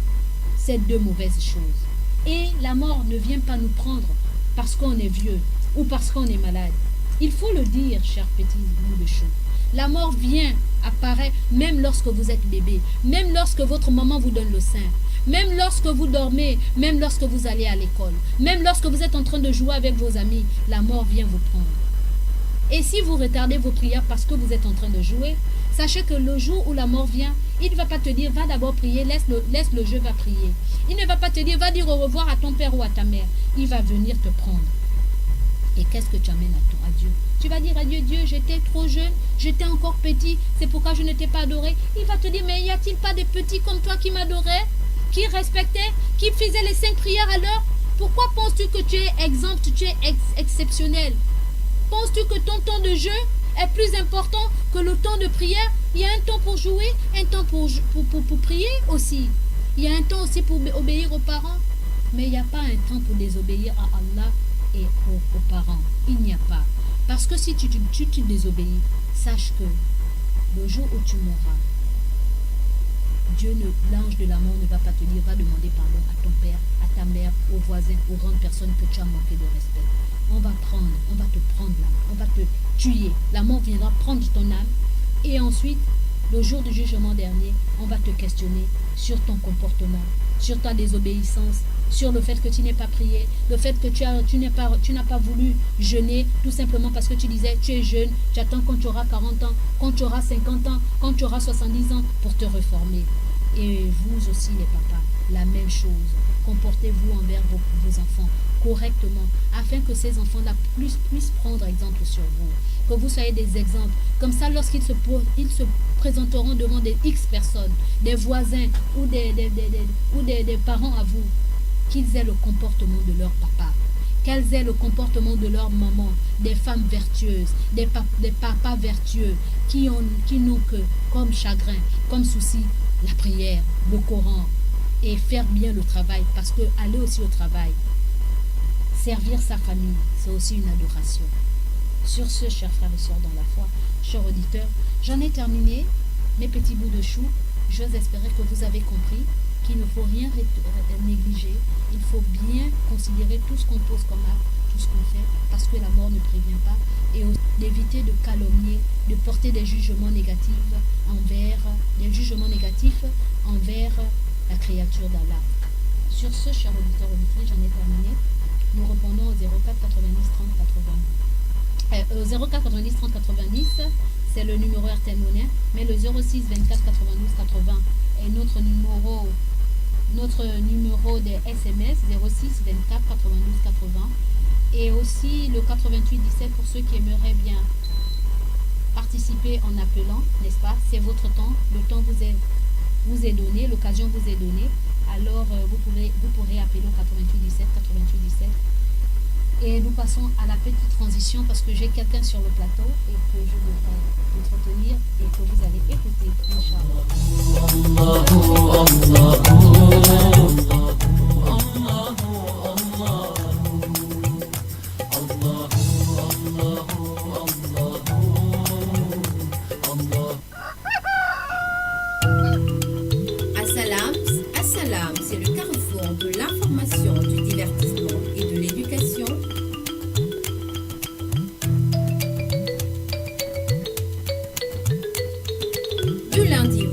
ces 2 mauvaises choses. Et la mort ne vient pas nous prendre parce qu'on est vieux ou parce qu'on est malade. Il faut le dire, chers petits bouts de chou. La mort vient, apparaît même lorsque vous êtes bébé, même lorsque votre maman vous donne le sein, même lorsque vous dormez, même lorsque vous allez à l'école, même lorsque vous êtes en train de jouer avec vos amis, la mort vient vous prendre. Et si vous retardez vos prières parce que vous êtes en train de jouer, sachez que le jour où la mort vient, il ne va pas te dire, va d'abord prier, laisse le jeu, va prier. Il ne va pas te dire, va dire au revoir à ton père ou à ta mère. Il va venir te prendre. Et qu'est-ce que tu amènes à Dieu? Tu vas dire à Dieu, Dieu, j'étais trop jeune, j'étais encore petit, c'est pourquoi je ne t'ai pas adoré. Il va te dire, mais y a-t-il pas des petits comme toi qui m'adoraient, qui respectaient, qui faisaient les 5 prières à l'heure? Pourquoi penses-tu que tu es exempt, tu es exceptionnel? Penses-tu que ton temps de jeu est plus important que le temps de prière? Il y a un temps pour jouer, un temps pour prier aussi. Il y a un temps aussi pour obéir aux parents. Mais il n'y a pas un temps pour désobéir à Allah et aux parents. Il n'y a pas. Parce que si tu désobéis, sache que le jour où tu mourras, l'ange de la mort ne va pas te dire, va demander pardon à ton père, à ta mère, aux voisins, aux grandes personnes que tu as manqué de respect. On va te prendre l'âme, on va te tuer. La mort viendra prendre ton âme et ensuite, le jour du jugement dernier, on va te questionner sur ton comportement, sur ta désobéissance, sur le fait que tu n'es pas prié, le fait que tu n'as pas voulu jeûner tout simplement parce que tu disais tu es jeune, tu attends quand tu auras 40 ans, quand tu auras 50 ans, quand tu auras 70 ans pour te reformer. Et vous aussi les papas, la même chose. Comportez-vous envers vos enfants correctement afin que ces enfants-là puissent prendre exemple sur vous, que vous soyez des exemples. Comme ça, lorsqu'ils se présenteront devant des X personnes, des voisins ou des parents à vous, qu'ils aient le comportement de leur papa, qu'elles aient le comportement de leur maman, des femmes vertueuses, des papas vertueux qui n'ont que comme chagrin, comme souci, la prière, le Coran et faire bien le travail, parce que aller aussi au travail, servir sa famille, c'est aussi une adoration. Sur ce, chers frères et sœurs dans la foi, chers auditeurs, j'en ai terminé mes petits bouts de chou. J'ose espérer que vous avez compris qu'il ne faut rien négliger. Il faut bien considérer tout ce qu'on pose comme acte, tout ce qu'on fait, parce que la mort ne prévient pas, et d'éviter de calomnier, de porter des jugements négatifs envers la créature d'Allah. Sur ce, chers auditeurs auditrices, j'en ai terminé. Nous répondons au 04 90 30 80. Au 04 90 30 90, c'est le numéro RTL Monnaie, mais le 06 24 92 80 est notre numéro des SMS, 06 24 92 80, et aussi le 88 17 pour ceux qui aimeraient bien participer en appelant, n'est-ce pas? C'est votre temps, le temps vous est donné, l'occasion vous est donnée. Alors vous pourrez appeler au 88 17 88 17. Et nous passons à la petite transition parce que j'ai quelqu'un sur le plateau et que je devrais entretenir et que vous allez écouter, Assalam, c'est le carrefour de l'information, du divertissement et de l'éducation. Du lundi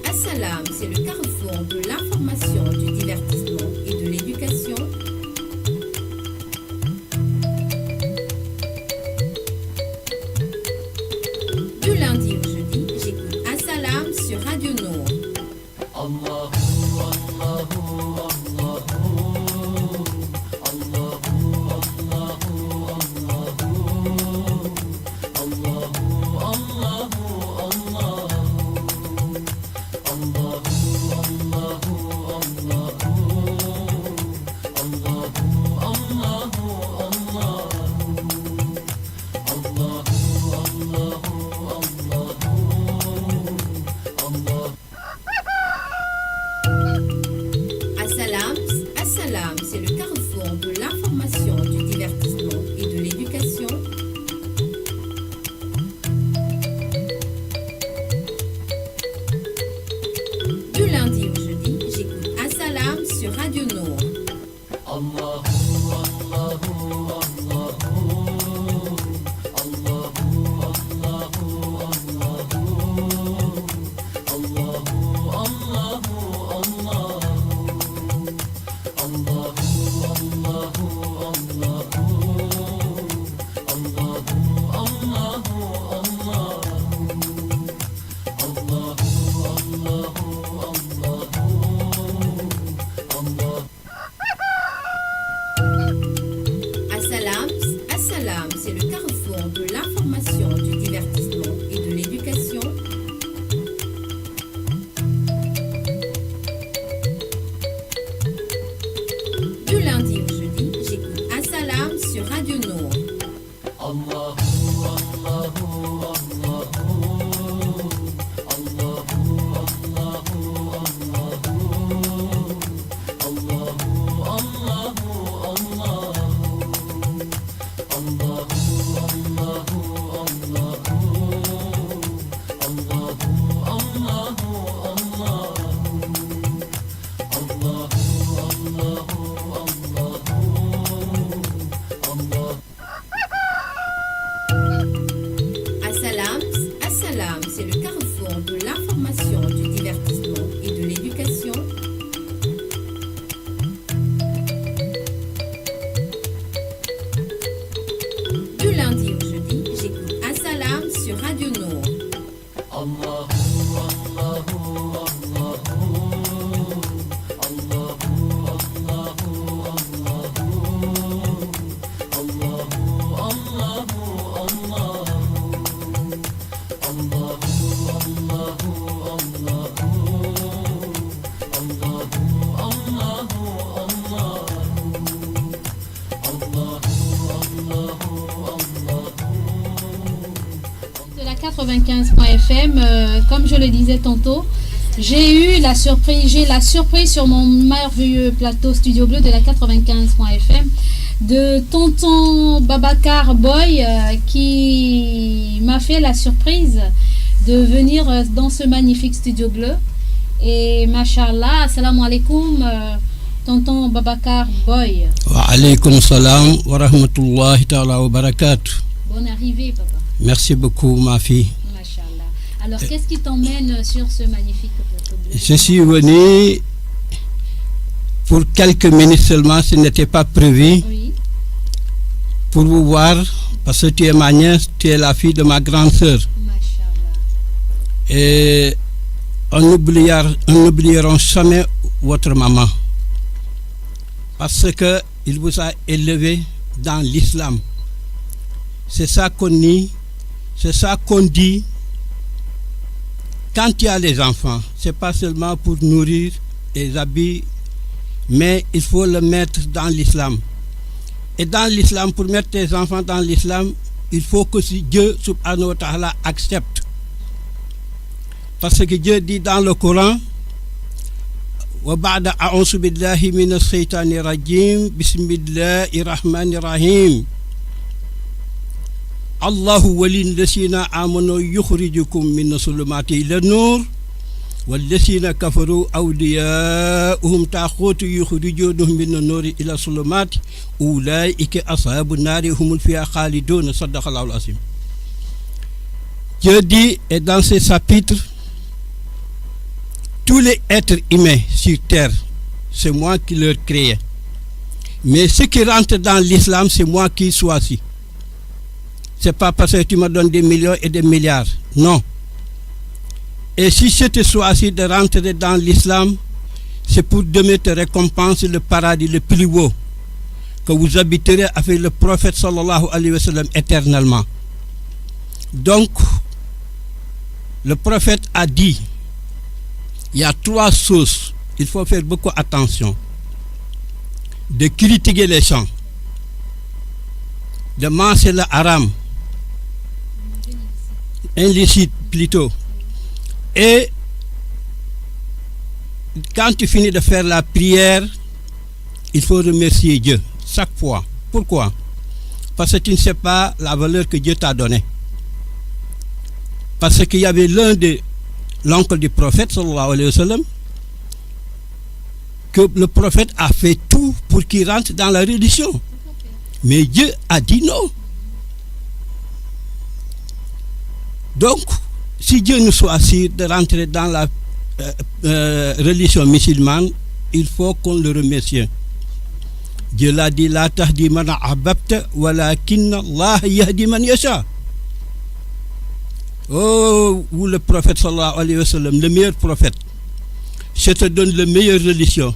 Assalam, c'est le carrefour de l'information, du divertissement et de l'éducation. Du lundi au jeudi, j'écoute Assalam sur Radio Nour. Assalam, c'est le carrefour de l'information, du divertissement et de l'éducation. Du lundi au jeudi, j'écoute Assalam sur Radio Nour. Assalam, c'est le carrefour de l'information, du divertissement et de l'éducation. Du lundi au jeudi, j'écoute Assalam sur Radio Nour. Assalam, c'est le carrefour de l'information, du divertissement et de l'éducation. Du lundi au jeudi, j'écoute Assalam sur Radio Nour. De la 95.fm, comme je le disais tantôt, j'ai la surprise sur mon merveilleux plateau Studio Bleu de la 95.fm de tonton Babacar Boy qui m'a fait la surprise de venir dans ce magnifique Studio Bleu. Et machallah, assalamu alaikum, tonton Babacar Boy. Wa alaykum salam wa rahmatullahi ta'ala wa barakatuh. Bonne arrivée, papa. Merci beaucoup, ma fille. Machallah. Alors, qu'est-ce qui t'emmène sur ce magnifique plateau bleu? Je suis venu pour quelques minutes seulement, ce n'était pas prévu, Oui. pour vous voir, parce que tu es ma nièce, tu es la fille de ma grande sœur. Machallah. Et on n'oublieront jamais votre maman, parce qu'il vous a élevé dans l'islam. C'est ça qu'on nie, c'est ça qu'on dit. Quand tu as les enfants, c'est pas seulement pour nourrir les habits, mais il faut le mettre dans l'islam. Et dans l'islam, pour mettre tes enfants dans l'islam, il faut que si Dieu subhanahu wa ta'ala accepte. Parce que Dieu dit dans le Coran, wa ba'da a'udhu billahi minash shaitanir rajim, bismillahir rahmanir rahim. Allahu walin lasina amanu yukhrijukum min sulumati ila nur والذين كفروا أولياؤهم طاغوت يخرجونهم من النور إلى الظلمات أولئك أصحاب النار هم فيها خالدون صدق الله العظيم. Dieu dit, et dans ces chapitres, tous les êtres humains sur terre, c'est moi qui leur créais. Mais ceux qui rentrent dans l'islam, c'est moi qui choisis. C'est pas parce que tu me donnes des millions et des milliards. Non. Et si je te choisis de rentrer dans l'islam, c'est pour demain te récompenser le paradis le plus haut, que vous habiterez avec le prophète sallallahu alayhi wa sallam éternellement. Donc, le prophète a dit, il y a 3 choses, il faut faire beaucoup attention. De critiquer les gens, de manger le haram, illicite plutôt. Et quand tu finis de faire la prière, il faut remercier Dieu chaque fois. Pourquoi? Parce que tu ne sais pas la valeur que Dieu t'a donnée. Parce qu'il y avait l'oncle du prophète, sallallahu alayhi wa sallam, que le prophète a fait tout pour qu'il rentre dans la religion. Mais Dieu a dit non. Donc, si Dieu nous choisit de rentrer dans la religion musulmane, il faut qu'on le remercie. Dieu l'a dit, la tahdi man ahbabta walakin Allah yahdi man yasha. Oh, vous le prophète sallallahu alayhi wa sallam, le meilleur prophète, je te donne la meilleure religion.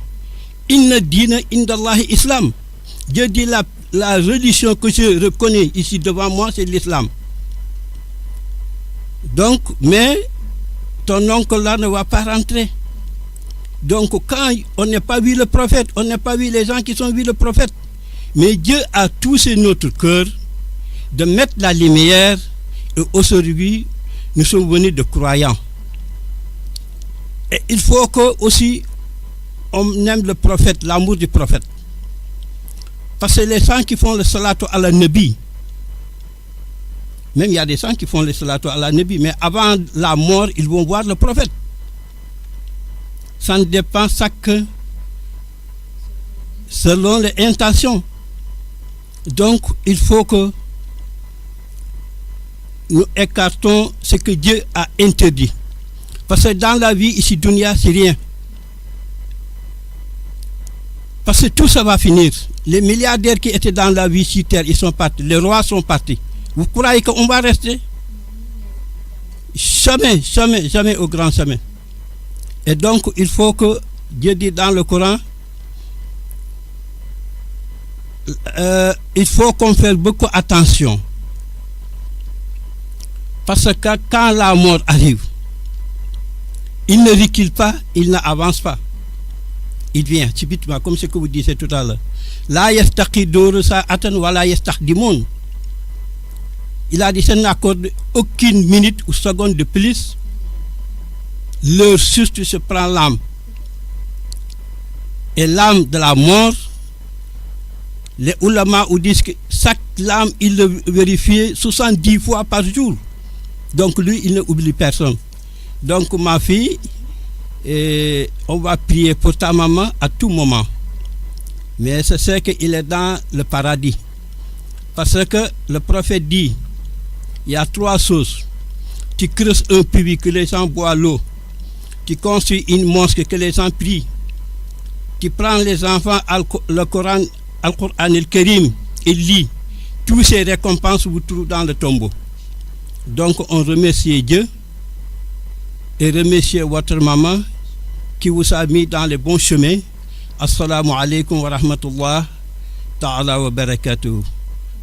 Inna dina indallahi islam. Dieu dit la religion que je reconnais ici devant moi, c'est l'islam. Donc, mais ton oncle là ne va pas rentrer. Donc, quand on n'a pas vu le prophète, on n'a pas vu les gens qui sont vus le prophète, mais Dieu a touché notre cœur de mettre la lumière, et aujourd'hui, nous sommes venus de croyants. Et il faut que aussi on aime le prophète, l'amour du prophète. Parce que les gens qui font le salatu ala nabi, même il y a des gens qui font le salatu ala nabi, mais avant la mort, ils vont voir le prophète. Ça ne dépend que selon les intentions. Donc, il faut que nous écartons ce que Dieu a interdit. Parce que dans la vie, ici, dunya, c'est rien. Parce que tout ça va finir. Les milliardaires qui étaient dans la vie sur terre, ils sont partis. Les rois sont partis. Vous croyez qu'on va rester? Jamais, jamais, jamais au grand jamais. Et donc, il faut que Dieu dit dans le Coran, il faut qu'on fasse beaucoup attention. Parce que quand la mort arrive, il ne recule pas, il n'avance pas. Il vient, typiquement, comme ce que vous disiez tout à l'heure. La yastaqidoru sa'atan wa la yastaqdimun. Il a dit, ça n'accorde aucune minute ou seconde de plus. Leur juste se prend l'âme. Et l'âme de la mort, les ulama disent que chaque lame, il le vérifie 70 fois par jour. Donc lui, il n'oublie personne. Donc ma fille, on va prier pour ta maman à tout moment. Mais c'est sûr qu'il est dans le paradis. Parce que le prophète dit, il y a 3 choses. Tu creuses un puits que les gens boivent l'eau. Tu construis une mosquée que les gens prient. Tu prends les enfants le Coran, Al-Qur'an al-Karim et lis. Toutes ces récompenses vous trouvent dans le tombeau. Donc on remercie Dieu et remercie votre maman qui vous a mis dans les bons chemins. Assalamu alaikum wa rahmatullah ta'ala wa barakatuh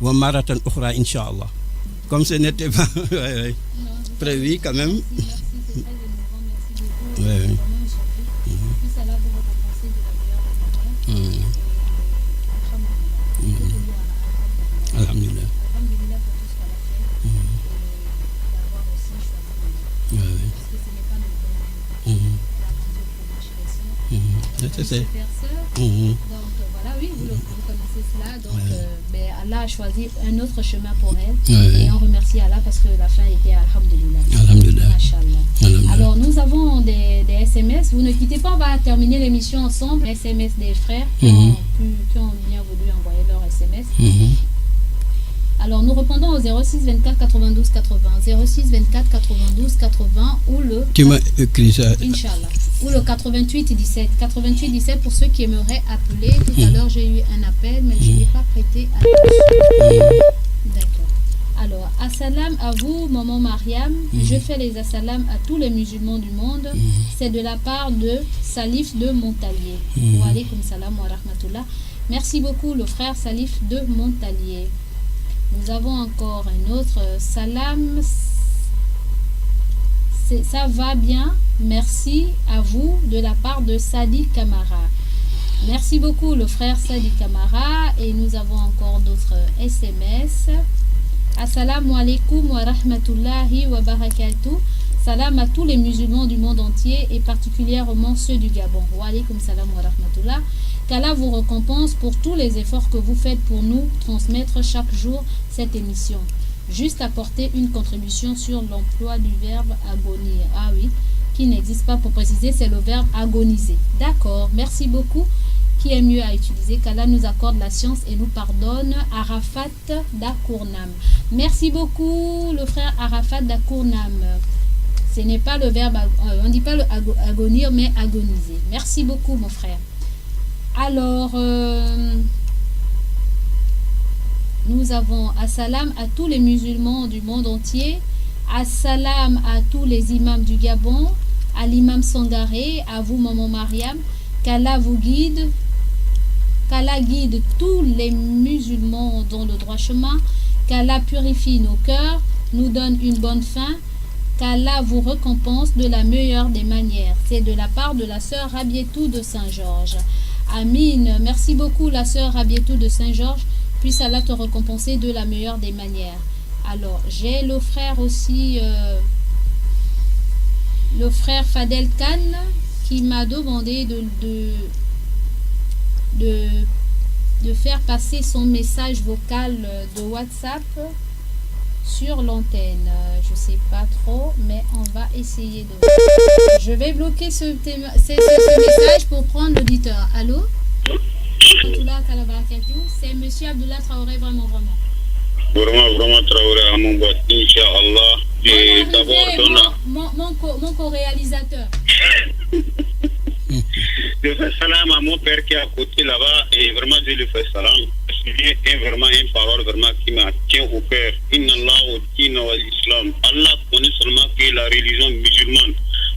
wa maratan ukhra inshallah. Comme ce n'était pas prévu quand même. Oui. Alhamdulillah. C'est. Donc voilà, oui, vous connaissez c'est cela. Donc, Allah a choisi un autre chemin pour elle. Ouais. Et on remercie Allah parce que la fin était Alhamdulillah. Alhamdulillah. Machallah. Alhamdulillah. Alors, nous avons des SMS. Vous ne quittez pas, on va terminer l'émission ensemble. SMS des frères qui ont bien voulu envoyer leur SMS. Alors, nous répondons au 06 24 92 80. 06 24 92 80 ou le... Tu m'as écrit ça. Inch'Allah. Ou le 88 17. 88 17 pour ceux qui aimeraient appeler. Tout à l'heure, j'ai eu un appel, mais je n'ai pas prêté attention. D'accord. Alors, assalam à vous, maman Mariam. Je fais les assalam à tous les musulmans du monde. C'est de la part de Salif de Montalier. Wa alaykoum salam wa rahmatullah. Merci beaucoup, le frère Salif de Montalier. Nous avons encore un autre salam. Ça va bien. Merci à vous de la part de Sadi Kamara. Merci beaucoup, le frère Sadi Kamara. Et nous avons encore d'autres SMS. Assalamu alaikum wa rahmatullahi wa barakatuh. Salam à tous les musulmans du monde entier et particulièrement ceux du Gabon. Wa alaykum salam wa rahmatullah. Qu'Allah vous récompense pour tous les efforts que vous faites pour nous transmettre chaque jour cette émission. Juste apporter une contribution sur l'emploi du verbe agonir. Ah oui, qui n'existe pas pour préciser, c'est le verbe agoniser. D'accord, merci beaucoup. Qui est mieux à utiliser? Qu'Allah nous accorde la science et nous pardonne. Arafat Dakournam. Merci beaucoup, le frère Arafat Dakournam. Ce n'est pas le verbe, on ne dit pas le agonir, mais agoniser. Merci beaucoup, mon frère. Alors, nous avons assalam à tous les musulmans du monde entier, assalam à tous les imams du Gabon, à l'imam Sangaré, à vous, maman Mariam, qu'Allah vous guide, qu'Allah guide tous les musulmans dans le droit chemin, qu'Allah purifie nos cœurs, nous donne une bonne fin, qu'Allah vous récompense de la meilleure des manières. C'est de la part de la sœur Rabietou de Saint-Georges. Amine, merci beaucoup la sœur Rabietou de Saint-Georges, puisse Allah te récompenser de la meilleure des manières. Alors, j'ai le frère aussi, le frère Fadel Khan, qui m'a demandé de faire passer son message vocal de WhatsApp sur l'antenne. Je sais pas trop, mais on va essayer de... Je vais bloquer ce message pour prendre l'auditeur. Allô? C'est monsieur Abdullah Traoré, vraiment. Vraiment Traoré à mon boîte, Inch'Allah. Et d'abord, mon co-réalisateur. Je fais salam à mon père qui est à côté là-bas et vraiment je lui fais salam. C'est vraiment une parole vraiment qui me tient au cœur. Inna Allah wa dina wa l'islam. Allah connaît seulement que la religion musulmane,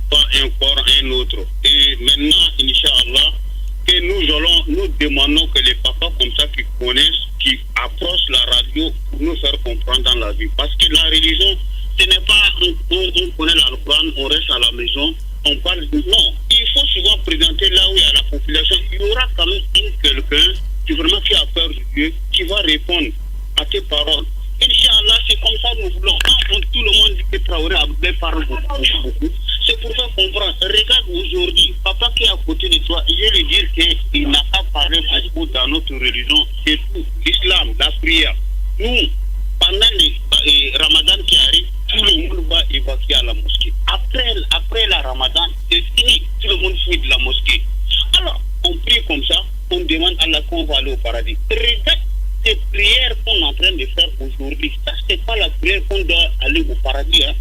pas encore un autre. Et maintenant, Inch'Allah, que nous demandons que les papas comme ça qui connaissent, qui approchent la radio pour nous faire comprendre dans la vie. Parce que la religion, ce n'est pas on connaît l'Alcoran, on reste à la maison, on parle de... Non, il faut souvent présenter là où il y a la population. Il y aura quand même quelqu'un qui a peur de Dieu, qui va répondre à tes paroles. Inch'Allah, c'est comme ça que nous voulons. Quand tout le monde dit que Traoré Abdel parle beaucoup, c'est pour faire comprendre. Regarde aujourd'hui, papa qui est à côté de toi, je vais lui dire qu'il n'a pas parlé beaucoup dans notre religion, c'est tout. L'islam, la prière. Nous, pendant les Ramadan qui arrive, tout le monde va évacuer à la mosquée. Après la Ramadan, c'est fini. Tout le monde fuit de la mosquée. Alors, on prie comme ça, on demande à Allah qu'on va aller au paradis. Regarde ces prières qu'on est en train de faire aujourd'hui. Ça, c'est pas la prière qu'on doit aller au paradis. Hein.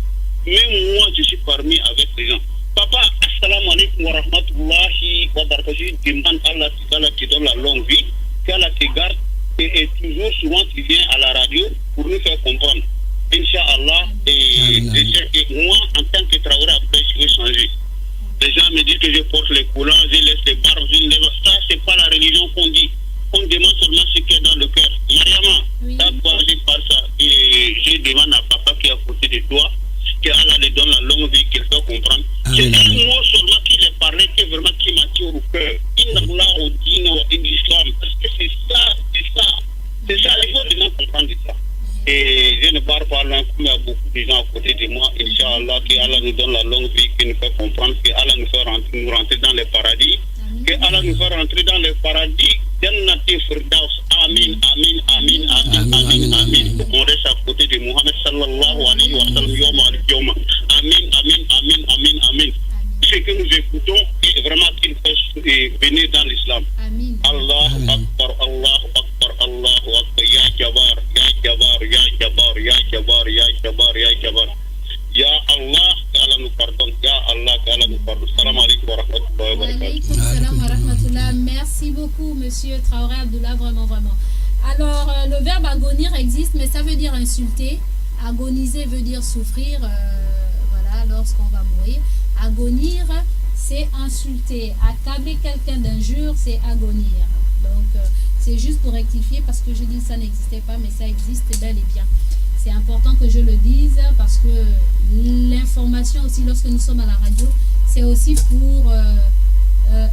Même moi, je suis parmi avec les gens. Papa, assalamu alaikum wa rahmatullahi wa barakatuh. Je demande à Allah qui donne la longue vie, qu'Allah te garde, et toujours souvent tu viens à la radio pour nous faire comprendre. Inch'Allah, et moi, en tant que Traoré Abdel, je vais changer. Les gens me disent que je porte les coulants, je laisse les barbes, ça, c'est pas la religion qu'on dit. On demande seulement ce qui est dans le cœur. Mariama, t'as passé par ça. Et je demande à papa qui est à côté de toi, qu'Allah lui donne la longue vie, qu'il fait comprendre. C'est un mot seulement qui lui parlait, qui m'a tiré au cœur. Inna au dîner et l'islam. Parce que c'est ça. Il faut les gens comprendre ça. Et je ne parle pas loin, comme il y a beaucoup de gens à côté de moi. Inch'Allah, qu'Allah nous donne la longue vie, qu'il nous fait comprendre, qu'Allah nous fait rentrer dans les paradis. Que Allah nous fait rentrer dans les paradis. Jannati Firdaus Amin, amin, amin, amin, amin, amin. On reste à côté de Mohamed sallallahu alayhi wa sallam, yawma al-yawma. Amin, amin, amin, amin, amin. Ce que nous écoutons est vraiment qu'il faut venir dans l'islam. Amin. Allahu Akbar, Allahu Akbar, Allahu Akbar, Ya Jabbar, Ya Jabbar, Ya Jabbar, Ya Jabbar, Ya Jabbar, Ya Jabbar. Ya Allah, qu'Allah nous pardonne. Ya Allah, qu'Allah nous pardonne. Salam alaikum wa rahmatullahi wa barakatuh. Alaykoum salam wa rahmatullah. Merci beaucoup, monsieur Traoré Abdullah, vraiment, vraiment. Alors, le verbe agonir existe, mais ça veut dire insulter. Agoniser veut dire souffrir, voilà, lorsqu'on va mourir. Agonir, c'est insulter. Accabler quelqu'un d'injure, c'est agonir. Donc, c'est juste pour rectifier parce que je dis que ça n'existait pas, mais ça existe bel et bien. C'est important que je le dise parce que l'information aussi, lorsque nous sommes à la radio, c'est aussi pour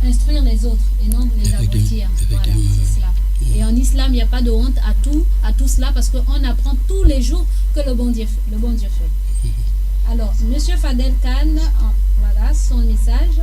instruire les autres et non les abrutir. Voilà, c'est cela. Et en islam, il n'y a pas de honte à tout cela parce qu'on apprend tous les jours que le bon Dieu fait. Alors, monsieur Fadel Khan, voilà son message.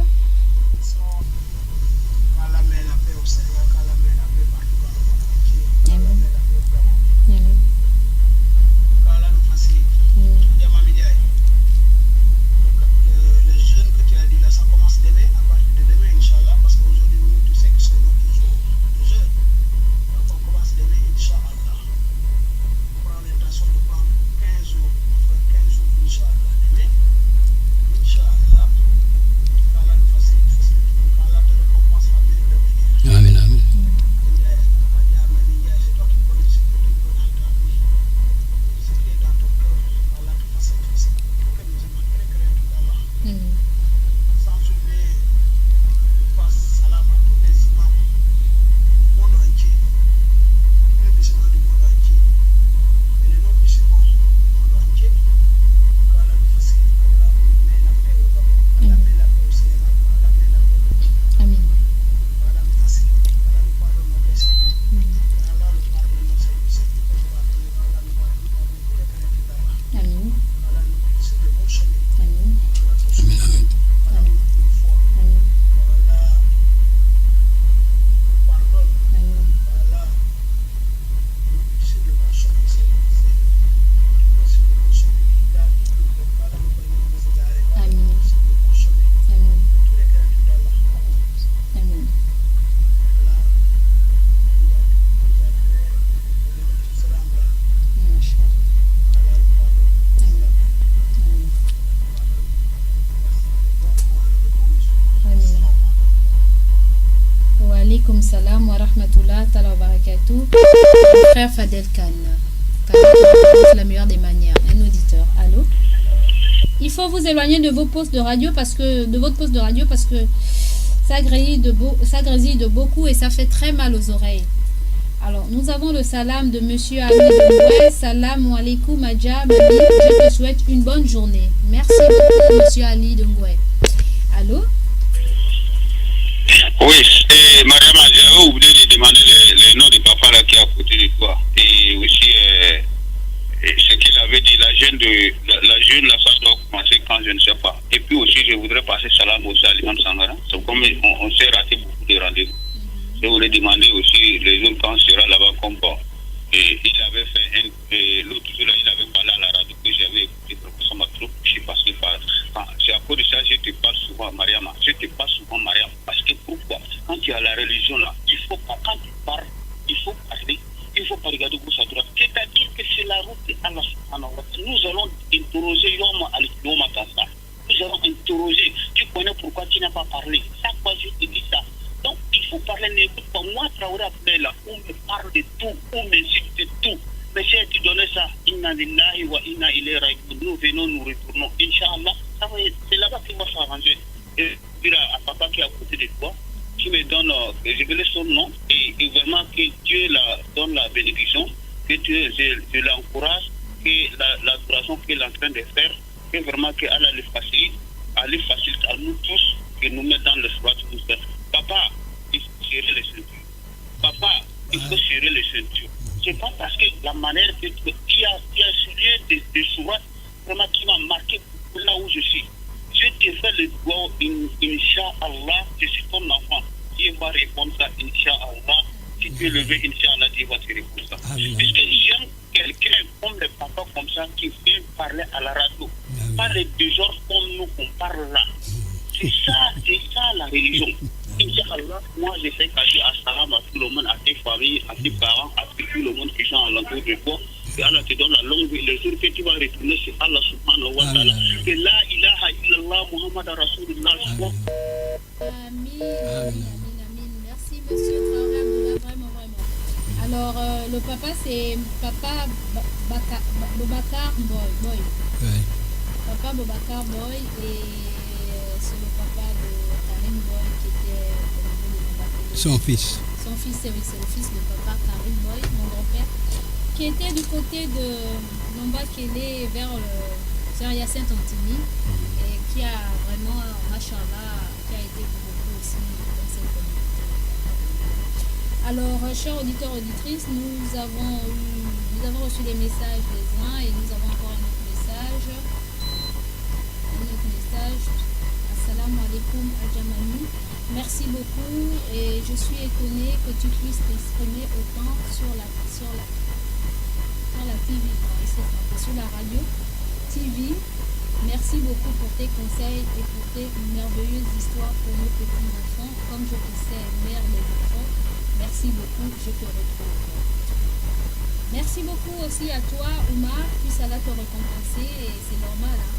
Alaykoum salam wa rahmatullah ta'ala wa barakatuh. Frère Fadel Khan, la meilleure des manières, un auditeur. Allô? Il faut vous éloigner de vos postes de radio parce que ça grésille de beaucoup et ça fait très mal aux oreilles. Alors, nous avons le salam de monsieur Ali Dongwe. Salam alaikum Adja Mami. Je te souhaite une bonne journée. Merci beaucoup, monsieur Ali Dongwe. Allô? Oui, madame, j'avais oublié de demander les noms de papa là qui est à côté de toi. Et aussi, ce qu'il avait dit, la jeune, là, ça doit commencer quand je ne sais pas. Et puis aussi, je voudrais passer salam aussi à l'imam Sangara. C'est comme on s'est raté beaucoup de rendez-vous. Je voulais demander aussi les autres quand on sera là-bas comme bon. Et il avait fait l'autre jour là, il avait parlé à la radio que j'avais écouté, ça m'a trop touché parce que c'est à cause de ça que je te parle souvent, Mariama. Je te parle souvent, Mariama. Parce que pourquoi? Quand tu as la religion là, il faut pas, quand tu parles, il faut parler, il faut pas regarder gauche à droite. C'est-à-dire que c'est la route d'Allah subhanahu wa ta'ala. Nous allons interroger Yoma al-Yoma Tassa. Nous allons interroger. Tu connais pourquoi tu n'as pas parlé? Chaque fois je te dis ça. Donc, il faut parler, n'écoute pas. Moi, Traoré après là, on me parle de tout, on m'insulte de tout. Mais si tu donnes ça, inna lillahi wa inna ilayhi raji'un, nous venons, nous retournons. Inch'Allah, c'est là-bas qu'il va s'arranger. Et dire à papa qui est à côté de toi, qui me donne, je vais son nom, et vraiment que Dieu donne la bénédiction, que Dieu, je l'encourage, que l'adoration qu'il est en train de faire, que vraiment que Allah le facilite à nous tous, que nous mette dans le choix de nous faire. Papa, il faut serrer les ceintures. Papa, il faut serrer les ceintures. C'est pas parce que la manière que tu as soulevé des sourates vraiment qui m'a marqué là où je suis. Je te fais le doigt, Inch'Allah, je suis ton enfant. Dieu va répondre ça, Inch'Allah. Si élevé, Inch'Allah, Dieu va te répondre ça. Amen. Parce que j'aime quelqu'un comme les papas comme ça qui vient parler à la radio. Amen. Pas les deux genres comme nous qu'on parle là. C'est ça la religion. Inch'Allah, moi je fais cacher assalam à tout le monde, à tes familles, à tes parents, à tout le monde qui sont alentour de toi. Et Allah te donne la longue vie. Le jour que tu vas retourner sur Allah subhanahu wa ta'ala. Et la ilaha illallah Muhammad Rasulullah. Amin. Merci, monsieur Traoré Abdoullah, vraiment. Alors, le papa, c'est Papa Boubacar Boy. Ouais. Papa Boubacar Boy, et c'est le papa de Karim Boy qui était au niveau de Nomba. Son fils. Son fils, c'est le fils de papa Karim Boy, mon grand-père, qui était du côté de Nomba Kélé vers Yacinthe Antimi, et qui a vraiment, machallah, qui a été pour beaucoup aussi dans cette communauté. Alors, chers auditeurs, auditrices, nous avons reçu les messages des uns et nous avons encore un autre message. Assalamu alaikum Adjamani. Merci beaucoup et je suis étonnée que tu puisses t'exprimer autant sur la TV, sur la radio TV. Merci beaucoup pour tes conseils et pour tes merveilleuses histoires pour nos petits enfants. Comme je te sais, mère des enfants, merci beaucoup, je te retrouve. Merci beaucoup aussi à toi, Oumar, puisse Allah te récompenser, et c'est normal. Hein.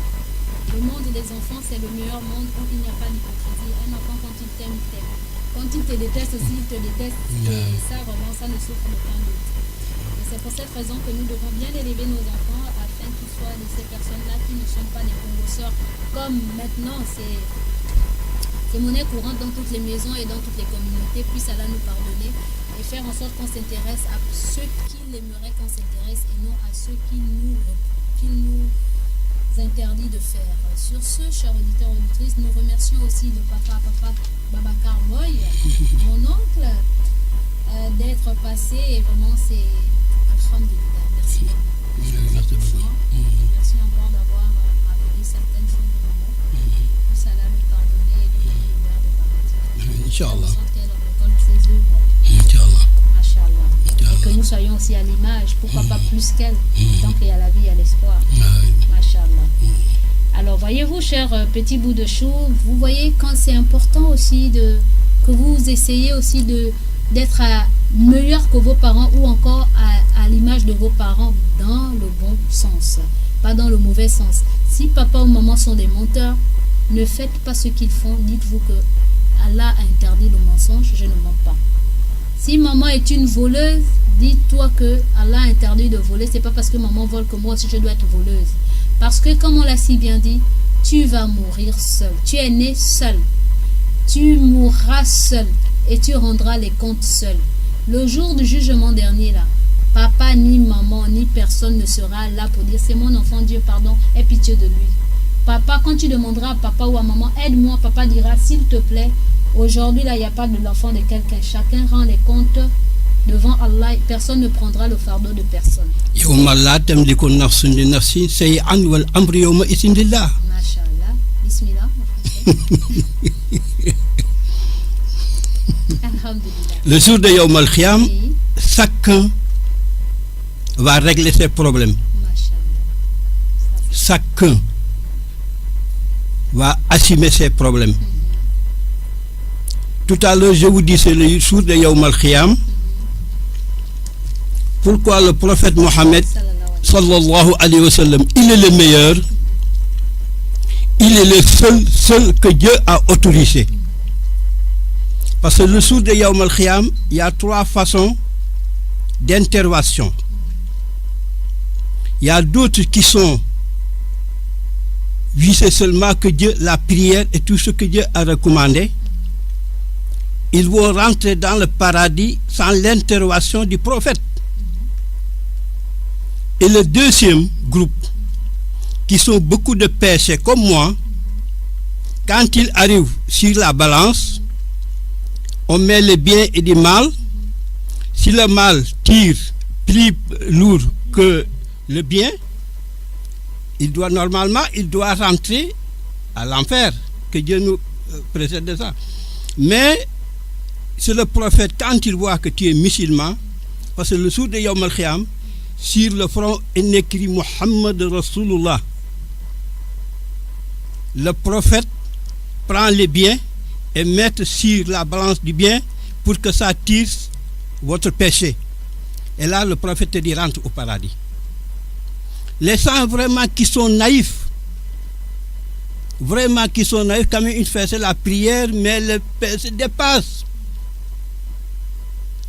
Le monde des enfants, c'est le meilleur monde où il n'y a pas d'hypocrisie. Un enfant, quand il t'aime, il t'aime. Quand il te déteste aussi, il te déteste. Et ça, vraiment, ça ne souffre d'aucun doute. Et c'est pour cette raison que nous devons bien élever nos enfants afin qu'ils soient de ces personnes-là qui ne sont pas des congosseurs. Comme maintenant, c'est monnaie courante dans toutes les maisons et dans toutes les communautés. Puisse Allah nous pardonner et faire en sorte qu'on s'intéresse à ceux qu'il aimerait qu'on s'intéresse et non à ceux qui nous interdit de faire. Sur ce, chers auditeurs et auditrices, nous remercions aussi le papa Babacar Boy, mon oncle, d'être passé, et vraiment c'est alhamdulillah. Merci beaucoup. Merci encore d'avoir rappelé certaines choses de maman. Que ça nous pardonner et nous donner le meilleur des paradis. Inch'Allah. Qu'elle récolte ses œuvres. Inch'Allah. Machallah. Et que nous soyons aussi à l'image, pourquoi pas plus qu'elle. Tant qu'il y a la vie, il y a l'espoir. Machallah. Alors voyez-vous, chers petits bouts de chou, vous voyez quand c'est important aussi que vous essayez aussi d'être meilleur que vos parents, ou encore à l'image de vos parents, dans le bon sens, pas dans le mauvais sens. Si papa ou maman sont des menteurs, ne faites pas ce qu'ils font. Dites-vous que Allah a interdit le mensonge, je ne mens pas. Si maman est une voleuse, dis-toi que Allah a interdit de voler. C'est pas parce que maman vole que moi aussi je dois être voleuse. Parce que, comme on l'a si bien dit, tu vas mourir seul. Tu es né seul. Tu mourras seul. Et tu rendras les comptes seul. Le jour du jugement dernier, là, papa, ni maman, ni personne ne sera là pour dire c'est mon enfant, Dieu pardon, aie pitié de lui. Papa, quand tu demanderas à papa ou à maman, aide-moi, papa dira s'il te plaît, aujourd'hui, là, il n'y a pas de l'enfant de quelqu'un. Chacun rend les comptes devant Allah. Personne ne prendra le fardeau de personne. يوم لا تملك نفس لنفس شيئا والأمر يومئذ لله. Masha'Allah. Bismillah. Alhamdulillah. Le jour de Yawm al-Khiyam, Oui. chacun va régler ses problèmes. Masha'Allah. Chacun va assumer ses problèmes. Tout à l'heure, je vous dis, c'est le jour de Yawm al-Khiyam. Pourquoi le prophète Mohammed, sallallahu alayhi wa sallam, il est le meilleur, il est le seul que Dieu a autorisé. Parce que le jour de Yawm al-Khiyam, il y a 3 façons d'intervention. Il y a d'autres qui sont visés seulement que Dieu, la prière et tout ce que Dieu a recommandé. Ils vont rentrer dans le paradis sans l'intervention du prophète. Et le deuxième groupe, qui sont beaucoup de péchés comme moi, quand ils arrivent sur la balance, on met le bien et le mal. Si le mal tire plus lourd que le bien, il doit rentrer à l'enfer, que Dieu nous précède de ça. Mais c'est le prophète, quand il voit que tu es musulman, parce que le jour de Yawm al-Khiyam, sur le front est écrit Muhammad Rasulullah. Le prophète prend les biens et met sur la balance du bien pour que ça tire votre péché. Et là, le prophète te dit rentre au paradis. Les gens vraiment qui sont naïfs, quand même, ils faisaient la prière, mais le péché dépasse.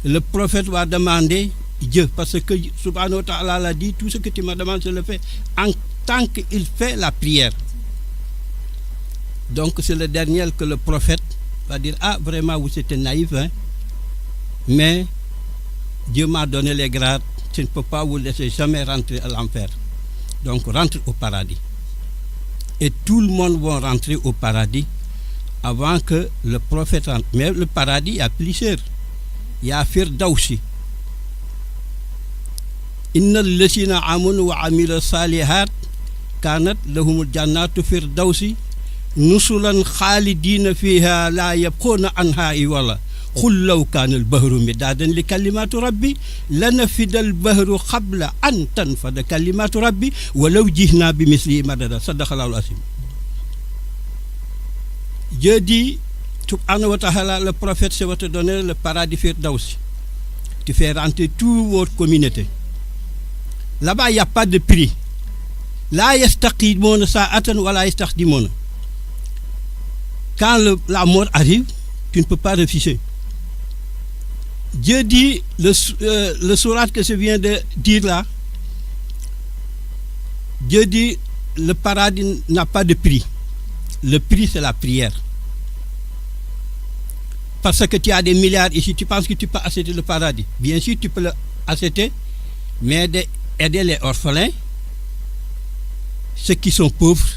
Le prophète va demander Dieu, parce que Subhanahu wa ta'ala l'a dit, tout ce que tu me demandes, je le fais en tant qu'il fait la prière. Donc c'est le dernier que le prophète va dire, ah vraiment vous êtes naïf, hein? Mais Dieu m'a donné les grades, je ne peux pas vous laisser jamais rentrer à l'enfer. Donc rentre au paradis. Et tout le monde va rentrer au paradis avant que le prophète rentre. Mais le paradis, il y a plusieurs. Il y a Firdausi. Inna lasina amanu wa amila salihat kanat lahumul jannatu firdausi nusulan khalidina fiha la yabquna anha iwala. قل لو كان البحر مدادا لكلمات ربي لنفد البحر قبل أن تنفد كلمات ربي ولو جئنا بمثله مددا صدق الله العظيم. Dieu dit, subhanahu wa ta'ala, le prophète va te donner le paradis Firdaus. Tu fais rentrer toute votre communauté. Là-bas, il n'y a pas de prix. La yastaqimuna sa'atan wa la yastaqdimuna. Quand la mort arrive, tu ne peux pas refuser. Dieu dit, le sourate que je viens de dire là, Dieu dit, le paradis n'a pas de prix. Le prix, c'est la prière. Parce que tu as des milliards ici, tu penses que tu peux acheter le paradis. Bien sûr, tu peux l'acheter, mais d'aider les orphelins, ceux qui sont pauvres,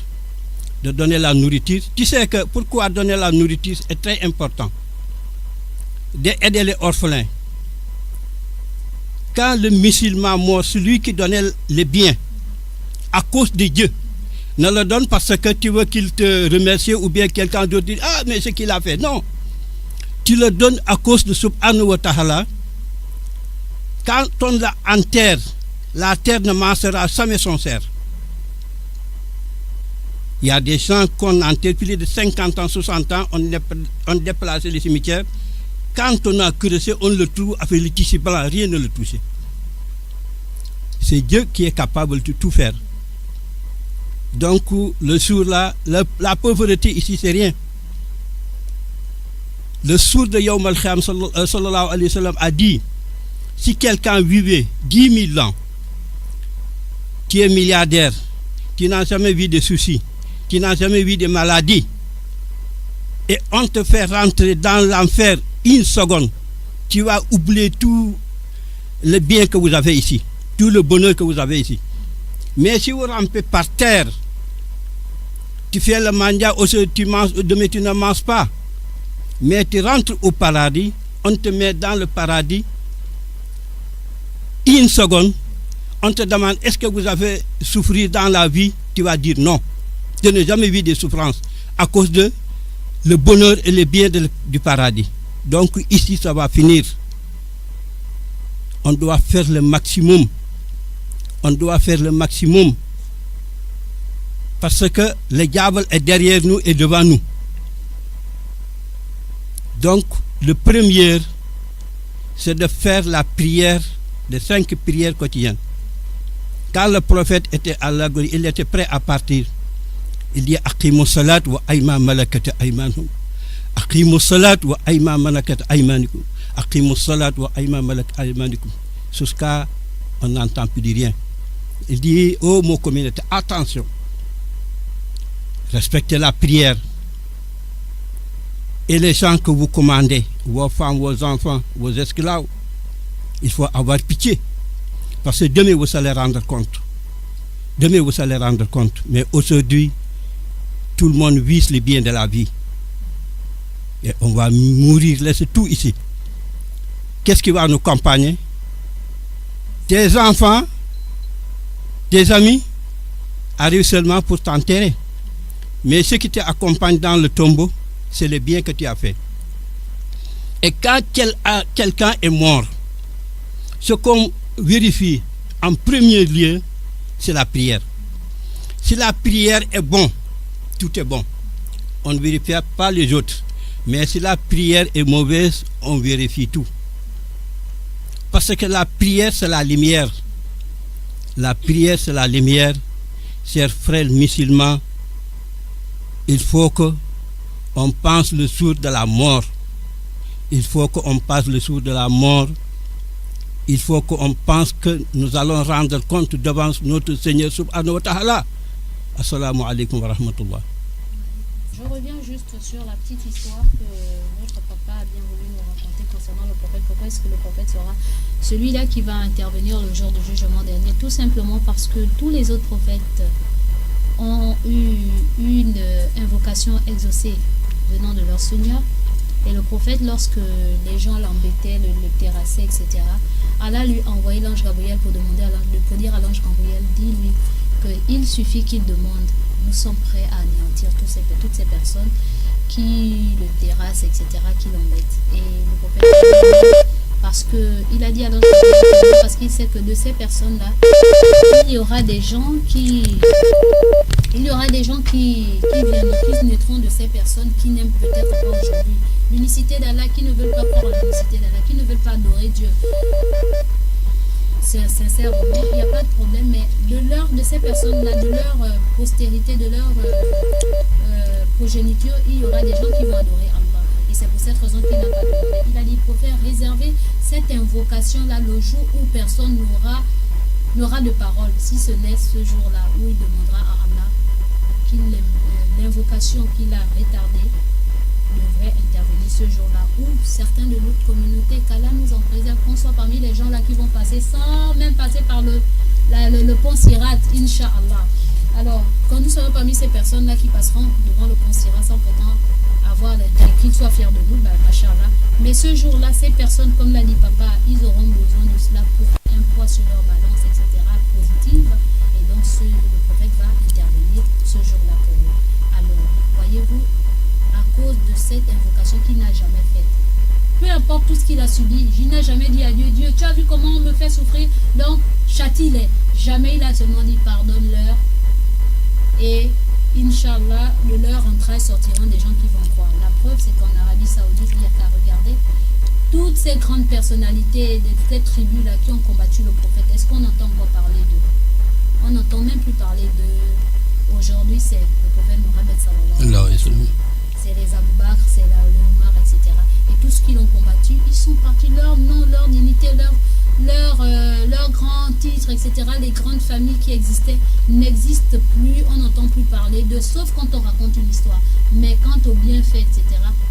de donner la nourriture. Tu sais que pourquoi donner la nourriture est très important. D'aider les orphelins. Quand le musulman mort, celui qui donnait les biens à cause de Dieu, ne le donne parce que tu veux qu'il te remercie ou bien quelqu'un d'autre dit ah mais ce qu'il a fait. Non. Tu le donnes à cause de Subhanahu wa ta'ala. Quand on l'enterre, la terre ne mangera jamais son cerf. Il y a des gens qu'on enterre plus de 50 ans, 60 ans, on déplace les cimetières. Quand on a creusé, on le trouve avec le tissu blanc, rien ne le touche. C'est Dieu qui est capable de tout faire. Donc, le jour là, la pauvreté ici, c'est rien. Le jour de Yawm al-Khiyam, sallallahu alayhi wa sallam, a dit si quelqu'un vivait 10 000 ans, tu es milliardaire, tu n'as jamais vu de soucis, tu n'as jamais vu de maladies, et on te fait rentrer dans l'enfer une seconde, tu vas oublier tout le bien que vous avez ici, tout le bonheur que vous avez ici. Mais si vous rampez par terre, tu fais le mandia, tu manges, demain tu ne manges pas, mais tu rentres au paradis, on te met dans le paradis, une seconde, on te demande est-ce que vous avez souffert dans la vie, tu vas dire non, je n'ai jamais vu de souffrance à cause de le bonheur et le bien du paradis. Donc ici ça va finir. On doit faire le maximum. On doit faire le maximum. Parce que le diable est derrière nous et devant nous. Donc le premier, c'est de faire la prière, les 5 prières quotidiennes. Quand le prophète était à la gloire, il était prêt à partir. Il dit aqimu salat wa ayma malakat aymanukum. Aqimu salat wa ayma malakat aymanikum. Aqimu salat wa ayma malakat aymanikum. Jusqu'à on n'entend plus de rien. Il dit oh mon communauté, attention. Respectez la prière. Et les gens que vous commandez, vos femmes, vos enfants, vos esclaves, il faut avoir pitié. Parce que demain vous allez rendre compte. Demain vous allez rendre compte. Mais aujourd'hui, tout le monde vise le bien de la vie. Et on va mourir, laisser tout ici. Qu'est-ce qui va nous accompagner? Tes enfants, tes amis arrivent seulement pour t'enterrer. Mais ce qui t'accompagne dans le tombeau, c'est le bien que tu as fait. Et quand quelqu'un est mort, ce qu'on vérifie en premier lieu, c'est la prière. Si la prière est bonne, tout est bon. On ne vérifie pas les autres. Mais si la prière est mauvaise, on vérifie tout. Parce que la prière, c'est la lumière. La prière, c'est la lumière. Chers frères musulmans, il faut qu'on pense le jour de la mort. Il faut qu'on passe le jour de la mort. Il faut qu'on pense que nous allons rendre compte devant notre Seigneur subhanahu wa ta'ala. Assalamu alaikum wa rahmatullah. Je reviens juste sur la petite histoire que notre papa a bien voulu nous raconter concernant le prophète. Pourquoi est-ce que le prophète sera celui-là qui va intervenir le jour du jugement dernier? Tout simplement parce que tous les autres prophètes ont eu une invocation exaucée venant de leur Seigneur. Et le prophète, lorsque les gens l'embêtaient, le terrassaient, etc., Allah lui a envoyé l'ange Gabriel pour dire à l'ange Gabriel, dis-lui qu'il suffit qu'il demande. Nous sommes prêts à anéantir toutes ces personnes qui le terrassent, etc., qui l'embêtent. Et le prophète, parce qu'il a dit à l'ange Gabriel, parce qu'il sait que de ces personnes-là, il y aura des gens qui viendront, qui naîtront de ces personnes qui n'aiment peut-être pas aujourd'hui l'unicité d'Allah, qui ne veulent pas croire à l'unicité d'Allah, qui ne veulent pas adorer Dieu. C'est sincèrement, il n'y a pas de problème, mais de ces personnes-là, de leur postérité, de leur progéniture, il y aura des gens qui vont adorer Allah. Et c'est pour cette raison qu'il n'a pas demandé. Il a dit pour faire réserver cette invocation-là le jour où personne n'aura de parole, si ce n'est ce jour-là où il demandera à Allah l'invocation qu'il a retardée devrait intervenir ce jour-là, ou certains de notre communauté, qu'Allah nous en préserve, qu'on soit parmi les gens là qui vont passer sans même passer par le pont Sirat, Inch'Allah. Alors, quand nous serons parmi ces personnes-là qui passeront devant le pont Sirat sans pourtant avoir qu'ils soient fiers de nous, machallah. Mais ce jour-là, ces personnes, comme l'a dit papa, ils auront besoin de cela pour un poids sur leur balance, etc., positive. Et donc, le prophète va intervenir ce jour-là pour eux. Alors, voyez-vous, à cause de cette invocation qu'il n'a jamais faite. Peu importe tout ce qu'il a subi, il n'a jamais dit à Dieu, Dieu, tu as vu comment on me fait souffrir, donc châtie-les. Jamais il a seulement dit pardonne-leur. Et Inch'Allah, de leur entrailles sortiront des gens qui vont croire. La preuve, c'est qu'en Arabie Saoudite, il n'y a qu'à regarder toutes ces grandes personnalités de cette tribu-là qui ont combattu le prophète. Est-ce qu'on entend encore parler d'eux? On n'entend même plus parler d'eux. Aujourd'hui, c'est le prophète Mohammed sallallahu alayhi wa sallam. C'est les Abou Bakr, c'est le Omar, etc. Et tous ceux qui l'ont combattu, ils sont partis, leur nom, leur dignité, leur grand titre, etc. Les grandes familles qui existaient n'existent plus, on n'entend plus parler d'eux, sauf quand on raconte une histoire. Mais quant aux bienfaits, etc.,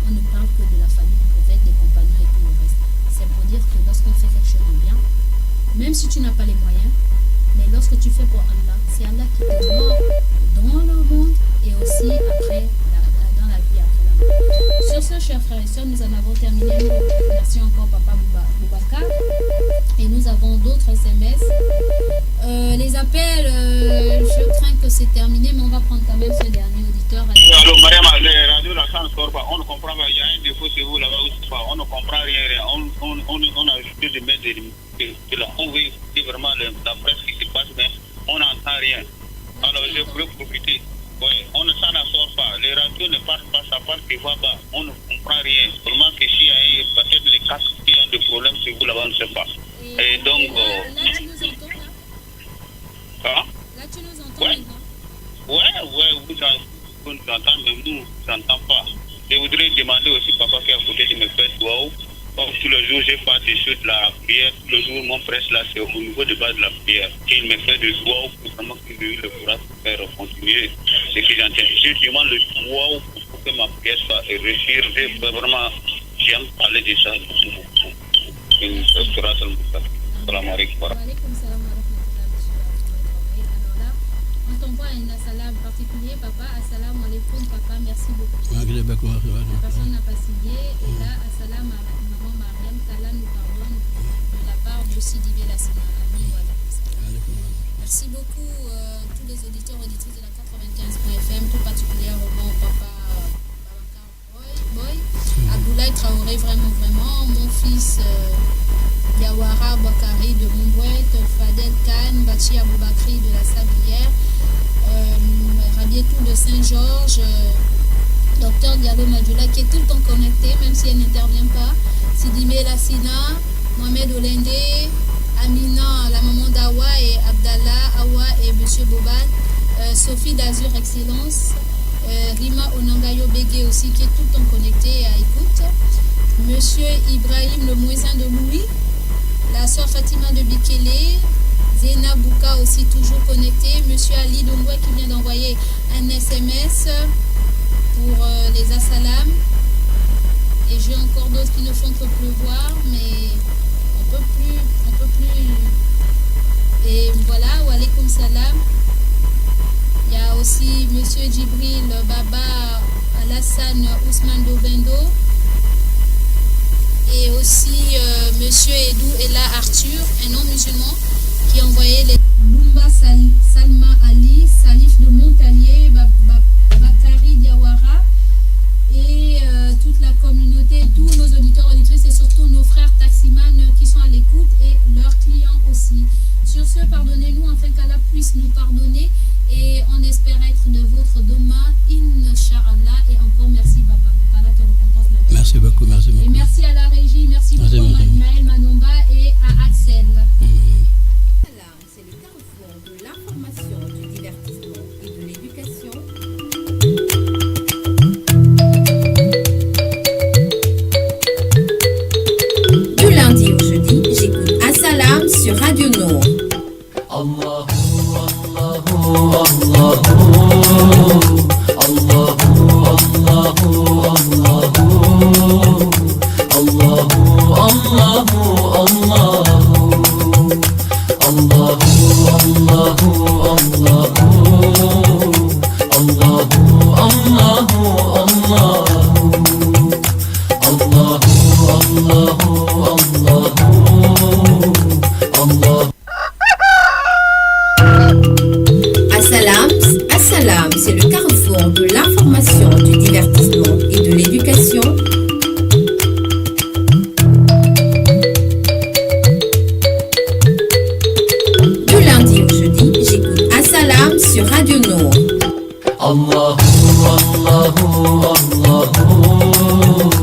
on ne parle que de la famille du prophète, des compagnons et tout le reste. C'est pour dire que lorsqu'on fait quelque chose de bien, même si tu n'as pas les moyens, mais lorsque tu fais pour Allah, c'est Allah qui te donne dans le monde et aussi après dans la vie après la mort. Sur ce, chers frères et sœurs, nous en avons terminé. Merci encore Papa Boubacar. Et nous avons d'autres SMS. Les appels, je crains que c'est terminé, mais on va prendre quand même ce dernier auditeur. Oui, allô, Mariam, les radios, là, ça ne sort pas. On ne comprend pas. Il y a un défaut chez vous là-bas aussi. On ne comprend rien. On a ajouté des mails de là. On veut écouter vraiment la presse qui se passe, mais on n'entend rien. Alors, je pourrais profiter. Oui, ça ne sort pas. Les radios ne parlent pas, ça parle des voix bas. On ne comprend rien. Seulement que s'il y a peut-être les casques qui ont des problèmes chez vous là-bas, on ne sait pas. Et donc. Là, tu nous entends, là? Hein? Là, tu nous entends Ouais. maintenant? Vous nous entendez, mais nous, vous n'entendons pas. Je voudrais demander aussi, papa, qui est à côté de me faire wow. Comme tous les jours, j'ai pas de chute la prière. Tous les jours, mon presse là, c'est au niveau de base de la prière. Qu'il me fait de wow pour vraiment que j'ai eu le courage de faire continuer ce que j'entends. Je demande le wow pour que ma prière soit réussir. Vraiment, j'aime parler de ça. Salam alaikum. Wa alaykoum salam wa rahmatullah, monsieur. Alors là, on t'envoie un assalam particulier, papa. Assalam alaikum, papa. Merci beaucoup. La personne n'a pas signé. Et là, assalam à maman Mariam, qu'Allah nous pardonne de la part de Sidi Belassina. Amin. Merci beaucoup tous les auditeurs et auditrices de la 95.fm, tout particulièrement papa Babacar Boy, Abdoulaye Traoré, vraiment, mon fils Diawara Bakari de Mombouette, Fadel Khan, Bachi Aboubakri de la Sablière, Rabietou de Saint-Georges, Docteur Diallo Madjoula qui est tout le temps connecté, même si elle n'intervient pas, Sidime Lassina, Mohamed Olende, Amina, la maman d'Awa et Abdallah, Awa et Monsieur Boban, Sophie d'Azur Excellence, Rima Onangayo Bégué aussi qui est tout le temps connecté à écoute, Monsieur Ibrahim le Mouisin de Louis, la soeur Fatima de Bikele, Zena Bouka aussi toujours connecté, Monsieur Ali Dongwe qui vient d'envoyer un SMS pour les Assalam, et j'ai encore d'autres qui ne font que pleuvoir, mais on peut plus. Et voilà, wa alaykoum salam. Il y a aussi Monsieur Djibril Baba Alassane Ousmane Dovendo. Et aussi Monsieur Edou Ella Arthur, un non musulman, qui a envoyé les Lumba Salma Ali, Salif de Montalier, Bakari Diawara, et toute la communauté, tous nos auditeurs, auditrices et surtout nos frères taximans qui sont à l'écoute et leurs clients aussi. Sur ce, pardonnez-nous afin qu'Allah puisse nous pardonner et on espère être de votre demain, Inch'Allah. Et encore merci, papa. Voilà, te récompense. Merci beaucoup. Et merci à la régie, merci beaucoup à Maël Manomba et à Axel. Salam, c'est le carrefour de l'information, du divertissement et de l'éducation. Du lundi au jeudi, j'écoute Assalam sur Radio Nord. Assalam, c'est le carrefour de l'information, du divertissement et de l'éducation. Du lundi au jeudi, j'écoute Assalam sur Radio Nord. Allahu, Allahu, Allahu.